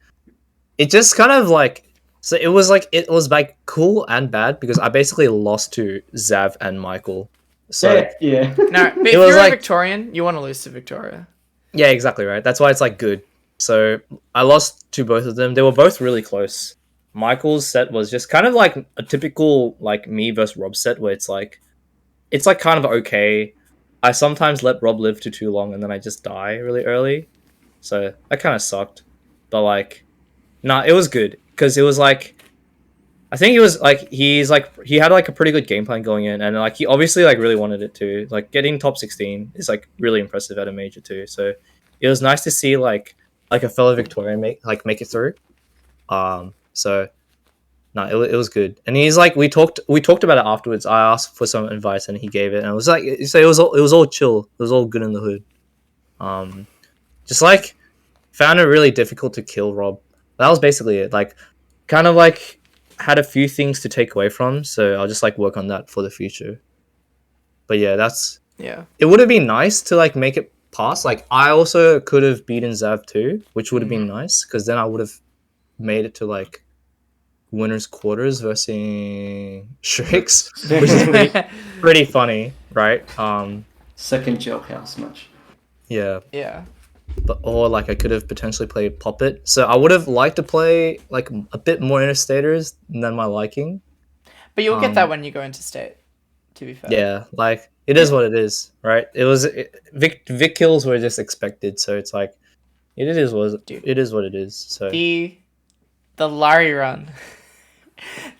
it just kind of like, so it was like cool and bad because I basically lost to Zav and Michael. So yeah. No, but if was you're like- a Victorian, you want to lose to Victoria. yeah, exactly right. That's why it's like good. So I lost to both of them. They were both really close. Michael's set was just kind of like a typical like me versus Rob set where it's like kind of okay. I sometimes let Rob live to too long and then I just die really early. So that kind of sucked. But like, nah, it was good because it was like, I think it was like he had like a pretty good game plan going in, and like he obviously like really wanted it too. Like getting top 16 is like really impressive at a major too. So it was nice to see like a fellow Victorian make it through. So no, it was good. And he's like, we talked about it afterwards. I asked for some advice and he gave it, and it was like, so it was all chill. It was all good in the hood. Just like found it really difficult to kill Rob. That was basically it. Like, kind of like had a few things to take away from, so I'll just like work on that for the future. But yeah, Yeah. it would have been nice to like make it pass. Like I also could have beaten Zav too, which would have been nice because then I would have made it to like winners quarters versus Shrix, which is pretty funny, right? Second jailhouse match. Yeah. Yeah. Or like I could have potentially played Puppet. So I would have liked to play like a bit more interstaters than my liking. But you'll get that when you go into state, to be fair. Yeah, like it is what it is, right? Vic kills were just expected, so it's like it is what it is. So The the Larry run.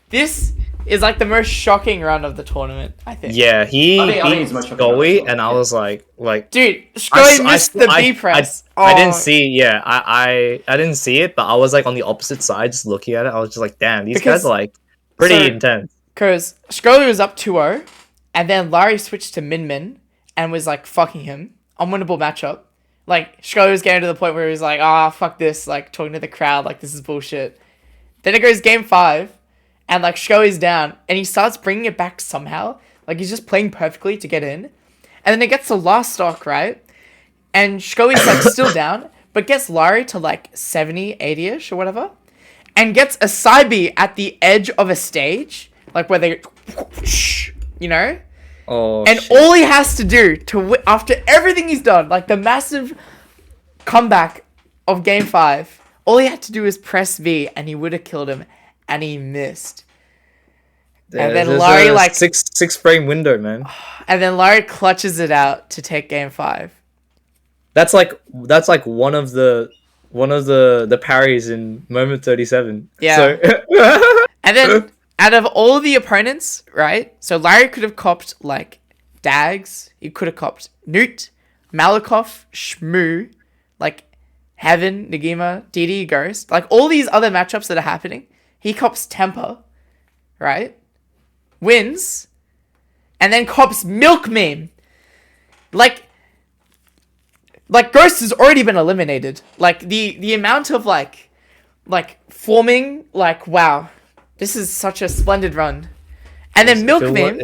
This is like the most shocking run of the tournament, I think. Yeah, he I think beat it's much Scully, and I was like, dude, Scully missed the B press. I didn't see. Yeah, I didn't see it, but I was like on the opposite side, just looking at it. I was just like, damn, these guys are like pretty intense. Because Scully was up 2-0, and then Larry switched to Min and was like fucking him. Unwinnable matchup. Like, Scully was getting to the point where he was like, fuck this, like, talking to the crowd, like, this is bullshit. Then it goes game 5, and, like, Scully's down, and he starts bringing it back somehow. Like, he's just playing perfectly to get in. And then it gets the last stock, right? And Scully's, like, still down, but gets Larry to, like, 70, 80-ish or whatever. And gets a side B at the edge of a stage. Like, where they, you know? Oh, and shit. all he has to do after everything he's done, like the massive comeback of game 5, all he had to do is press V and he would have killed him, and he missed. And then Larry like six frame window, man. And then Larry clutches it out to take game 5. That's like one of the parries in moment 37. Yeah. So And then out of all the opponents, right? So Larry could have copped like Dags. He could have copped Newt, Malakoff, Shmoo, like Heaven, Nagima, DD, Ghost. Like all these other matchups that are happening. He cops Temper, right? Wins. And then cops Milk Meme. Like Ghost has already been eliminated. Like the amount of like forming, like wow. This is such a splendid run. And then Milk Meme.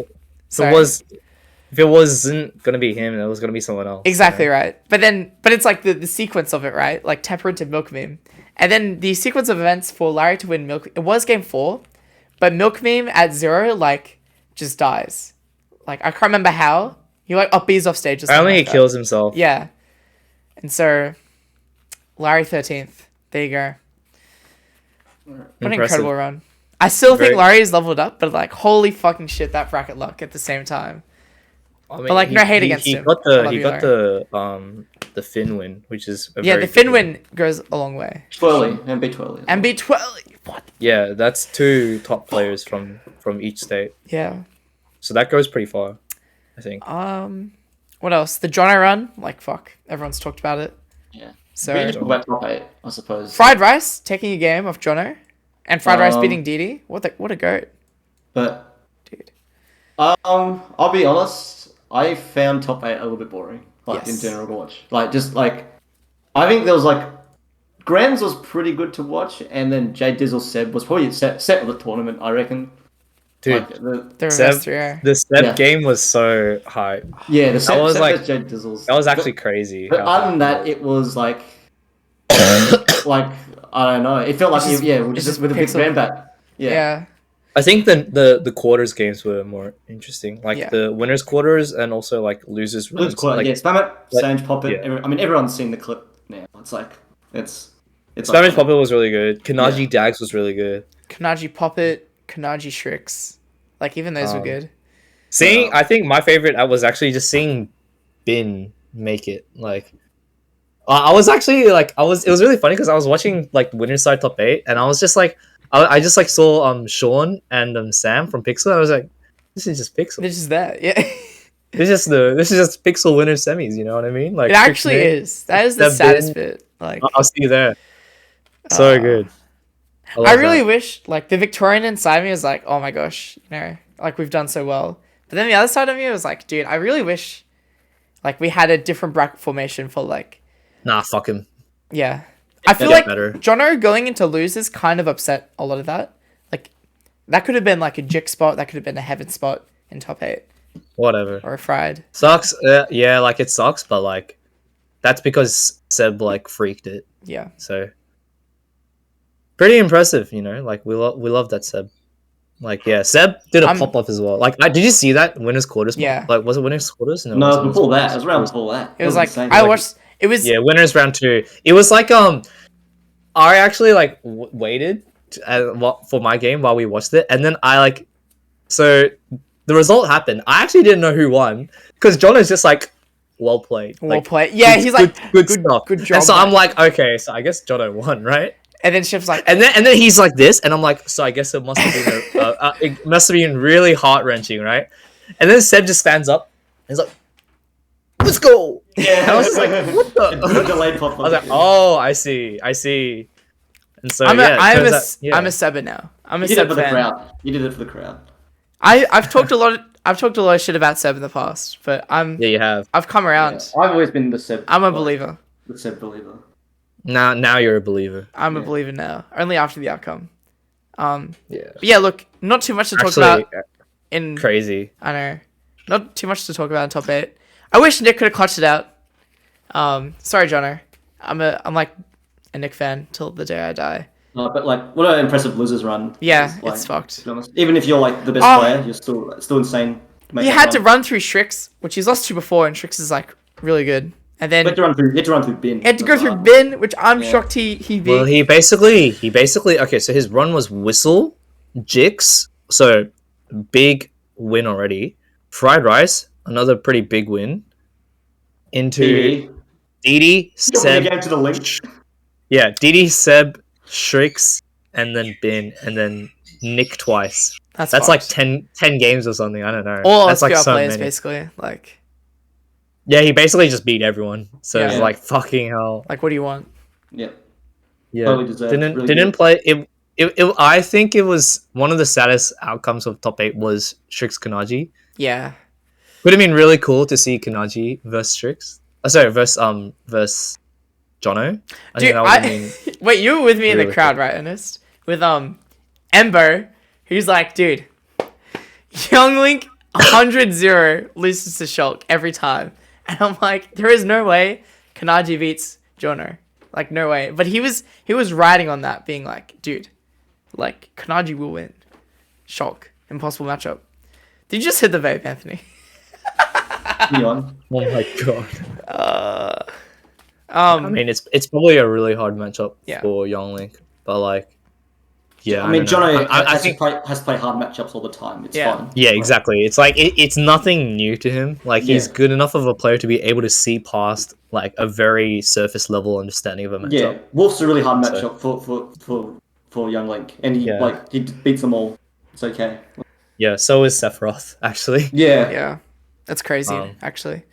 If it wasn't gonna be him, it was gonna be someone else. Exactly right. But it's like the sequence of it, right? Like Temper into Milk Meme. And then the sequence of events for Larry to win Milk, it was game 4, but Milk Meme at 0 like just dies. Like I can't remember how. He like up B's off stage or something. Apparently like he kills himself. Yeah. And so Larry 13th. There you go. What an incredible run. I still think Larry is leveled up, but like holy fucking shit, that bracket luck at the same time. I mean, but like no hate against him. He got the Finn win, which is the Finn win goes a long way. Twirly, MB Twirly. MB Twirly. What? Yeah, that's 2 top players from each state. Yeah. So that goes pretty far, I think. What else? The Jono run, like fuck, everyone's talked about it. Yeah. So We just went top 8, I suppose. Fried Rice taking a game off Jono, and Fried Rice beating Didi. What a goat, But dude. I'll be honest. I found top 8 a little bit boring, like Yes. in general to watch. Like just like, I think there was like, Grams was pretty good to watch, and then Jay Dizzle Seb was probably set of the tournament, I reckon. Dude, Like, the Seb game was so hype. yeah, the Seb was Seb like- versus Jay Dizzle's. That was actually crazy. But how other than hype that, it was like, like I don't know. It felt like It's it was just just with a big pixel. fan back. Yeah. I think the quarters games were more interesting, like Yeah. the winners quarters and also like losers It was runs. quite, Like, yeah, Spam it, Sange Pop it. yeah. I mean, everyone's seen the clip now. It's like it's Spanish Puppet was really good. Kanaji Dags was really good. Kanaji Puppet, Kanaji Shrix. Like even those were good. Seeing, I think my favorite was actually just seeing Bin make it. Like, I was actually like, it was really funny because I was watching like Winners Side Top 8, and I was just like, I just like saw Sean and Sam from Pixel. And I was like, this is just Pixel. This is that, yeah. This is just Pixel Winners semis. You know what I mean? Like It actually is. That is the saddest bit. Like I'll see you there. So good. I really wish, like, the Victorian inside me was like, oh my gosh, you know, like, we've done so well. But then the other side of me was like, dude, I really wish, like, we had a different bracket formation for, like... Nah, fuck him. Yeah. I feel like Jono going into losers kind of upset a lot of that. Like, that could have been, like, a Jick spot. That could have been a Heaven spot in top 8. Whatever. Or a Fried. Sucks. Yeah, like, it sucks, but, like, that's because Seb, like, freaked it. Yeah. So... pretty impressive, you know. Like we love that Seb. Like yeah, Seb did a pop off as well. Like did you see that winners quarters? Yeah. Like was it winners quarters? No, it was before that. It was around before that. It was like insane. I watched. It was winners round 2. It was like I actually like waited for my game while we watched it, and then I like so the result happened. I actually didn't know who won because John is just like. Well played. Well played. Yeah, he's like good stuff. Good job. And so I'm like, okay, so I guess Jono won, right? And then Ship's like, And then he's like this, and I'm like, so I guess it must have been it must have been really heart wrenching, right? And then Seb just stands up, and he's like, "Let's go!" Yeah. And I was just like, "What the?" The delayed pop. I was like, "Oh, I see." And so I'm yeah, a Seba now. I'm a You did it Seb for the fan. crowd. You did it for the crowd. I've talked a lot of shit about Seb in the past, but yeah, you have. I've come around. Yeah. I've always been the Seb. I'm a believer. The Seb believer. Now you're a believer. I'm a believer now. Only after the outcome. Yeah. But yeah, look, not too much to talk Actually, about in crazy. I know. Not too much to talk about in top 8. I wish Nick could have clutched it out. Sorry, Jono. I'm like a Nick fan till the day I die. No, but like, what an impressive losers run. Yeah, Like, it's fucked. to be honest. Even if you're like the best player, you're still insane. To make He that had to run through Strix, which he's lost to before, and Strix is like really good. And then You had to run through Bin. he had to go through Bin, which I'm shocked he beat. Well, he basically okay. So his run was Whistle, Jix, so big win already. Fried Rice, another pretty big win. Into Didi, Seb, Game to the link. yeah, Didi, Seb, Strix, and then Bin, and then Nick twice. That's fucked. like 10 games or something. I don't know. All That's SPR like so players many. basically. Like Yeah, he basically just beat everyone. So it's Yeah. like fucking hell. what do you want? Yeah. Yeah, Totally deserved. didn't Really didn't good. play it. I think it was one of the saddest outcomes of top 8 was Strix Kanaji. Yeah. Would have been really cool to see Kanaji versus Strix. Sorry, versus Jono. I think Dude, that would have been wait, you were with me in the really crowd, right, Ernest? With Embo, who's like, dude, Young Link 100-0 loses to Shulk every time. And I'm like, there is no way Kanaji beats Jono. Like, no way. But he was riding on that, being like, dude, like, Kanaji will win. Shulk. Impossible matchup. Did you just hit the vape, Anthony? Neon. oh my god. I I mean, it's probably a really hard matchup Yeah. for Young Link, but like, yeah. I mean, don't know. Jono I has think to play hard matchups all the time. It's Yeah. fine. yeah, exactly. It's like it's nothing new to him. Like he's Yeah. good enough of a player to be able to see past like a very surface level understanding of a matchup. Yeah, Wolf's a really hard So- matchup for Young Link, and he Yeah. he beats them all. It's okay. Yeah, so is Sephiroth actually. Yeah. Yeah. That's crazy, Um, actually.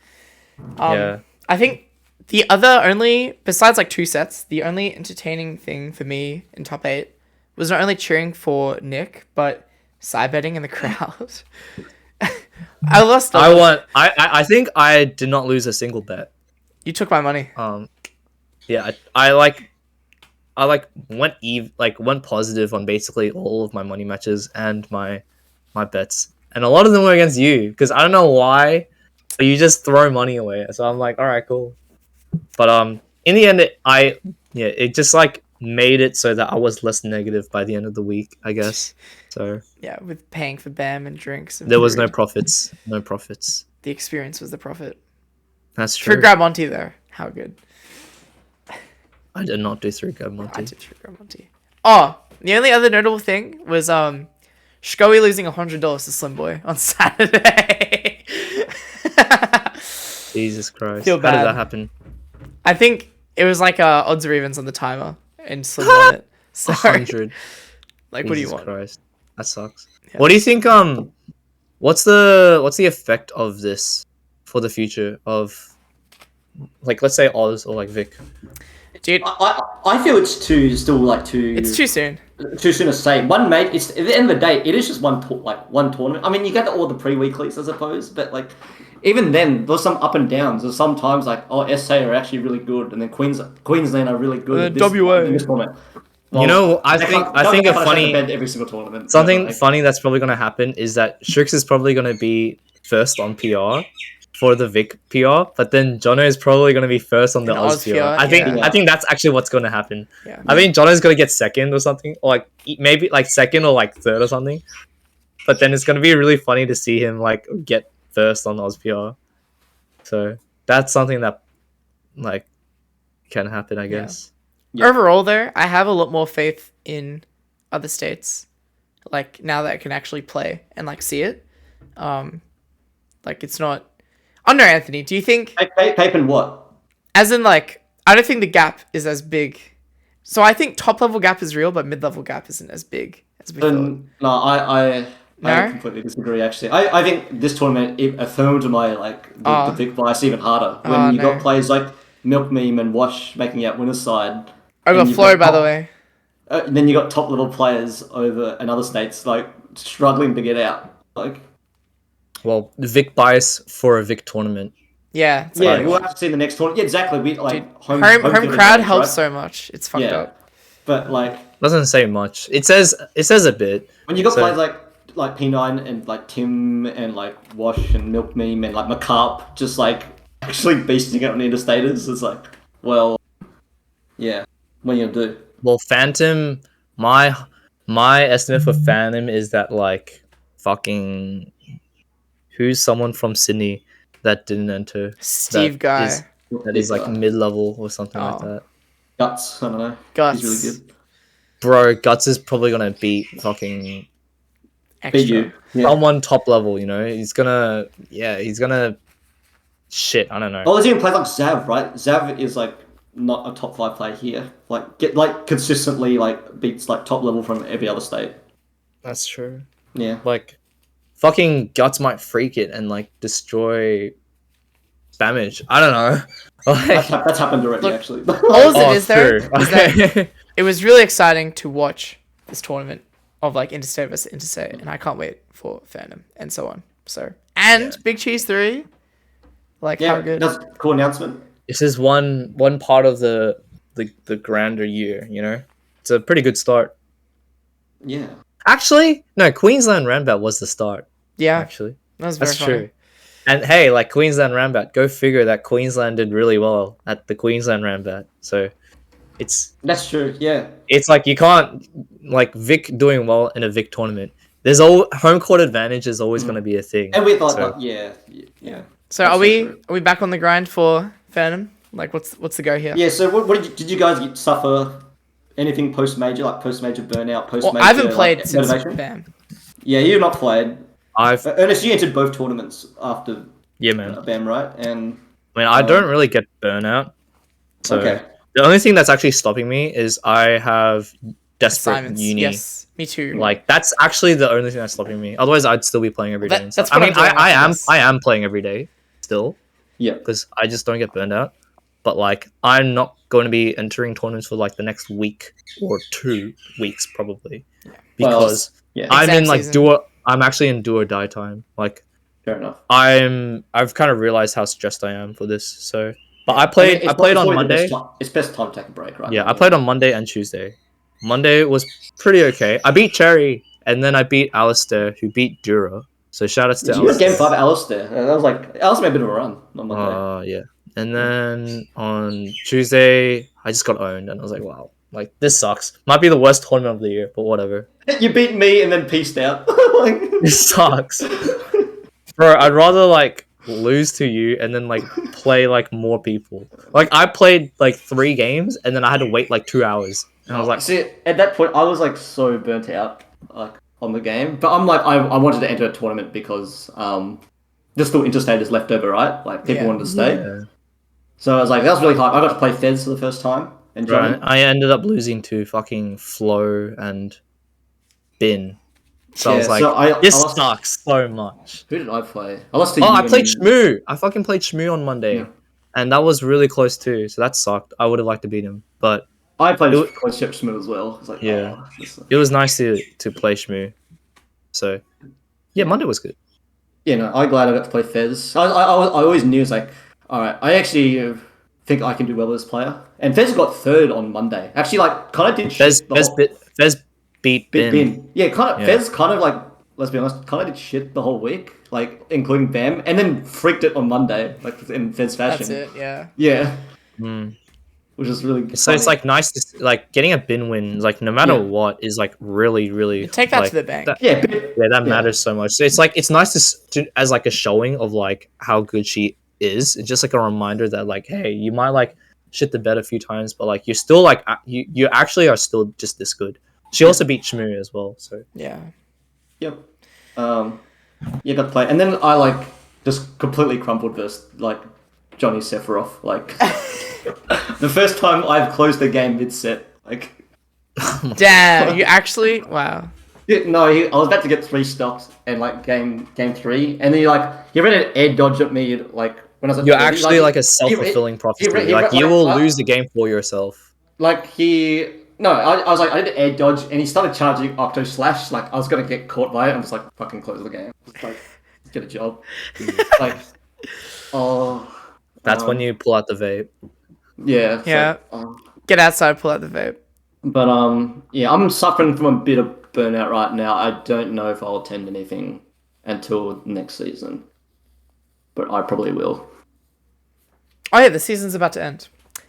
Yeah. I think the other only, besides like 2 sets, the only entertaining thing for me in top 8 was not only cheering for Nick, but side betting in the crowd. I lost. I think I did not lose a single bet. You took my money. Yeah, I went positive on basically all of my money matches and my bets, and a lot of them were against you because I don't know why, but you just throw money away. So I'm like, all right, cool. But in the end, it just like made it so that I was less negative by the end of the week, I guess. So Yeah, with paying for BAM and drinks. And there was no food. profits. No profits. The experience was the profit. That's For true. Gramonti, though, how good. I did not do through I Gabmonti. did for Gramonti. Oh, the only other notable thing was Shkoey losing $100 to Slim Boy on Saturday. Jesus Christ. Feel How did bad. that happen? I think it was like odds or evens on the timer, and Slim won it. So, 100. like, what do you Jesus want? Christ. That sucks. Yeah. What do you think what's the effect of this for the future of like let's say Oz or like Vic? Dude, I feel it's too it's too soon. too soon to say. One mate, it's at the end of the day, it is just one tournament. I mean, you get all the pre-weeklies, I suppose, but like even then, there's some up and downs. There's sometimes like SA are actually really good, and then Queensland are really good. At this, WA. in this tournament. You know, I they think can't- a they can't funny bend every single tournament. something Like, funny that's probably gonna happen is that Strix is probably gonna be first on PR for the Vic PR, but then Jono is probably gonna be first on the In Oz Oz PR. PR, I think that's actually what's gonna happen. Yeah. I think Jono's gonna get second or something, or like maybe like second or like third or something. But then it's gonna be really funny to see him like get first on Oz PR. So that's something that like can happen, I guess. Yeah. Overall, though, I have a lot more faith in other states. Like, now that I can actually play and, like, see it. Like, it's not... I don't know, Anthony, do you think... Pape and what? As in, like, I don't think the gap is as big So I think top level gap is real, but mid level gap isn't as big as we thought. No, I No? completely disagree. Actually, I think this tournament affirmed my the big bias even harder when you got players like Milk Meme and Wash making out winner's side. Overflow, by the way. Then you got top level players over in other states like struggling to get out. Like, Well, Vic bias for a Vic tournament. Yeah. Yeah, we'll have to see the next tournament. Yeah, exactly. We like Dude, home crowd helps right? so much. It's fucked up. But like, Doesn't say much. It says a bit. when you got players like P9 and like Tim and like Wash and Milk Meme and like McCarp just like actually beasting it on the interstaters, it's like, well, yeah, what are you gonna do? Well, Phantom, my estimate for Phantom is that like fucking who's someone from Sydney that didn't enter. Steve guy. That is like mid level or something like that. Guts, I don't know. Guts. He's really good. Bro, Guts is probably gonna beat fucking Beat you. Yeah. someone top level, you know? He's gonna shit, I don't know. Oh, there's even players like Zav, right? Zav is like not a top 5 player here. Like consistently like beats like top level from every other state. That's true. Yeah. Like fucking Guts might freak it and like destroy Spammage. I don't know. Like, That's happened already, Look, actually. all it is though true. is that it was really exciting to watch this tournament of like interstate versus interstate, and I can't wait for Phantom and so on. So Big Cheese 3, like how good. That's a cool announcement. this is one part of the grander year, you know? It's a pretty good start. Yeah. Actually, no, Queensland Rambat was the start. Yeah, Actually. that was very That's funny. true. And hey, like Queensland Rambat, go figure that Queensland did really well at the Queensland Rambat. So That's true, yeah. it's like you can't like Vic doing well in a Vic tournament. There's home court advantage is always going to be a thing. And we thought, So- yeah. So That's are we true. back on the grind for Phantom? Like what's the go here? Yeah, so what did you guys suffer anything post-major, like post-major burnout, post-major Well, I haven't played since motivation? BAM. Yeah, you've not played. I've Ernest, you entered both tournaments after yeah, man. BAM, right? And I mean, I don't really get burnout. So okay. the only thing that's actually stopping me is I have desperate Assignments. uni. Yes, me too. Like that's actually the only thing that's stopping me. Otherwise, I'd still be playing every day. and That's stuff. what I mean, I'm doing I after am this. I am playing every day still Yeah. because I just don't get burned out. But like, I'm not going to be entering tournaments for like the next week or 2 weeks probably because Yeah. I'm Exam in like season. I'm actually in do or die time. Like Fair enough. I've kind of realized how stressed I am for this. So, but I mean, it's played on probably the Monday. It's best time to take a break, right? Yeah, I played on Monday and Tuesday. Monday was pretty okay. I beat Cherry, and then I beat Alistair, who beat Dura. So shout outs to You got game Alistair. 5 Alistair. That was like Alistair made a bit of a run on Monday. Yeah. And then on Tuesday, I just got owned, and I was like, wow, like this sucks. Might be the worst tournament of the year, but whatever. You beat me and then pieced out. Like- This sucks, bro. I'd rather like lose to you and then like play like more people. Like I played like 3 games, and then I had to wait like 2 hours, and I was like, see, at that point, I was like so burnt out, like on the game. But I'm like, I wanted to enter a tournament because there's still interstaters left over, right? Like people Yeah. wanted to stay. yeah. So I was like, that was really hard. I got to play Feds for the first time and Johnny. Right. I ended up losing to fucking Flo and Bin. So I was like, this lost- sucks so much. Who did I play? I lost to Oh, you. I played and- Shmoo. I fucking played Shmoo on Monday. Yeah. And that was really close too. So that sucked. I would have liked to beat him. But I played It Close Ship Smith as well. It's like, Yeah. oh, this- it was nice to play Shmoo. So, yeah, Monday was good. yeah, no, I'm glad I got to play Fez. I always knew it's like, all right, I actually think I can do well with this player. And Fez got 3rd on Monday. Actually, like, kind of did Fez shit. the whole- beat Bin. Bin. Yeah, kind of. Yeah. Fez kind of like, let's be honest, kind of did shit the whole week, like including Bam, and then freaked it on Monday, like in Fez fashion. That's it. Yeah. Yeah, Mm. which is really. So it's funny. like nice to like getting a bin win, like no matter Yeah. what, is like really, really Take that like, to the bank. that- yeah, Yeah, that matters so much. So it's like it's nice to as like a showing of like how good she is. It's just like a reminder that like, hey, you might like shit the bed a few times, but like you're still like you actually are still just this good. She also beat Shmoo as well. So Yeah. Yep. Yeah, got to play, and then I like just completely crumpled versus like Johnny Sephiroth. Like the first time I've closed the game mid set, Like, Damn, you actually wow. no, I was about to get 3 stocks in like game 3, and then he ran an air dodge at me like when I was at You're 30. actually like a self-fulfilling prophecy. Like you will lose the game for yourself. Like I was like, I did an air dodge, and he started charging Octo Slash. Like I was gonna get caught by it. I'm just like, fucking close the game. Just like, get a job. Like, oh. That's when you pull out the vape. Yeah. Yeah. Like, Get outside, pull out the vape. But yeah, I'm suffering from a bit of burnout right now. I don't know if I'll attend anything until next season, but I probably will. Oh yeah, the season's about to end.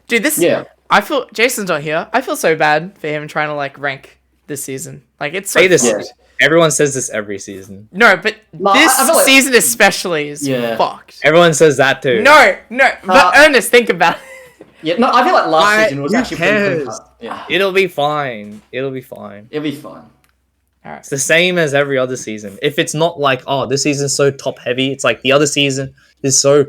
Dude, Yeah. I feel Jason's not here. I feel so bad for him trying to like rank this season. Like it's so Say this. fucked. Everyone says this every season. No, but this I feel like- season especially is fucked. Everyone says that too. No, but Ernest, think about it. Yeah, no, I feel like last season was who actually pretty cares? good. Yeah, It'll be fine. It'll be fine. it'll be fine. Alright. It's the same as every other season. If it's not like, oh, this season's so top heavy, it's like the other season is so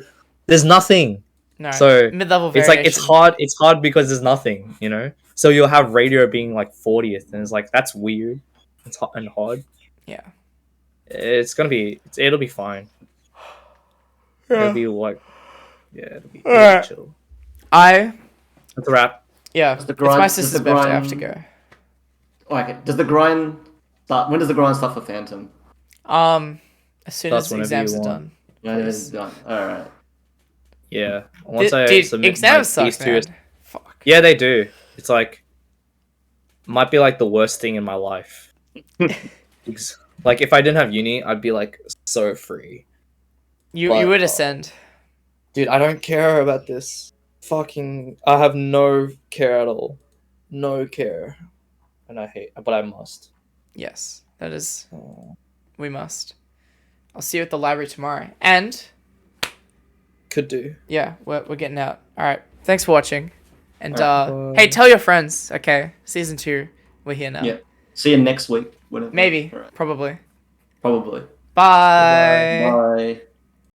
there's nothing. No, So mid-level it's variation. like it's hard because there's nothing, you know? So you'll have radio being like 40th and it's like that's weird. It's hot and hard. Yeah. It'll be fine. It'll be like it'll be Alright. chill. That's a wrap. Yeah, Does the it's grind- my does the sister's birthday. I have to grind- go. Okay, does the grind start? When does the grind start for Phantom? As soon That's as whenever exams you are want. done. Yeah, Please. it's done. All right. Yeah. Once I Dude, submit exams my suck, these man. two- Fuck. Yeah, they do. It's like might be like the worst thing in my life. Like if I didn't have uni, I'd be like so free. You But- would ascend. Dude, I don't care about this. I have no care at all. No care. And but I must. Yes, that is. We must. I'll see you at the library tomorrow. And Could do. yeah, we're getting out. All right. Thanks for watching. And Alright, bye. hey, tell your friends. Okay, season 2. We're here now. Yeah. See you next week. Whenever. Maybe. All right. Probably. Probably. Bye. Bye.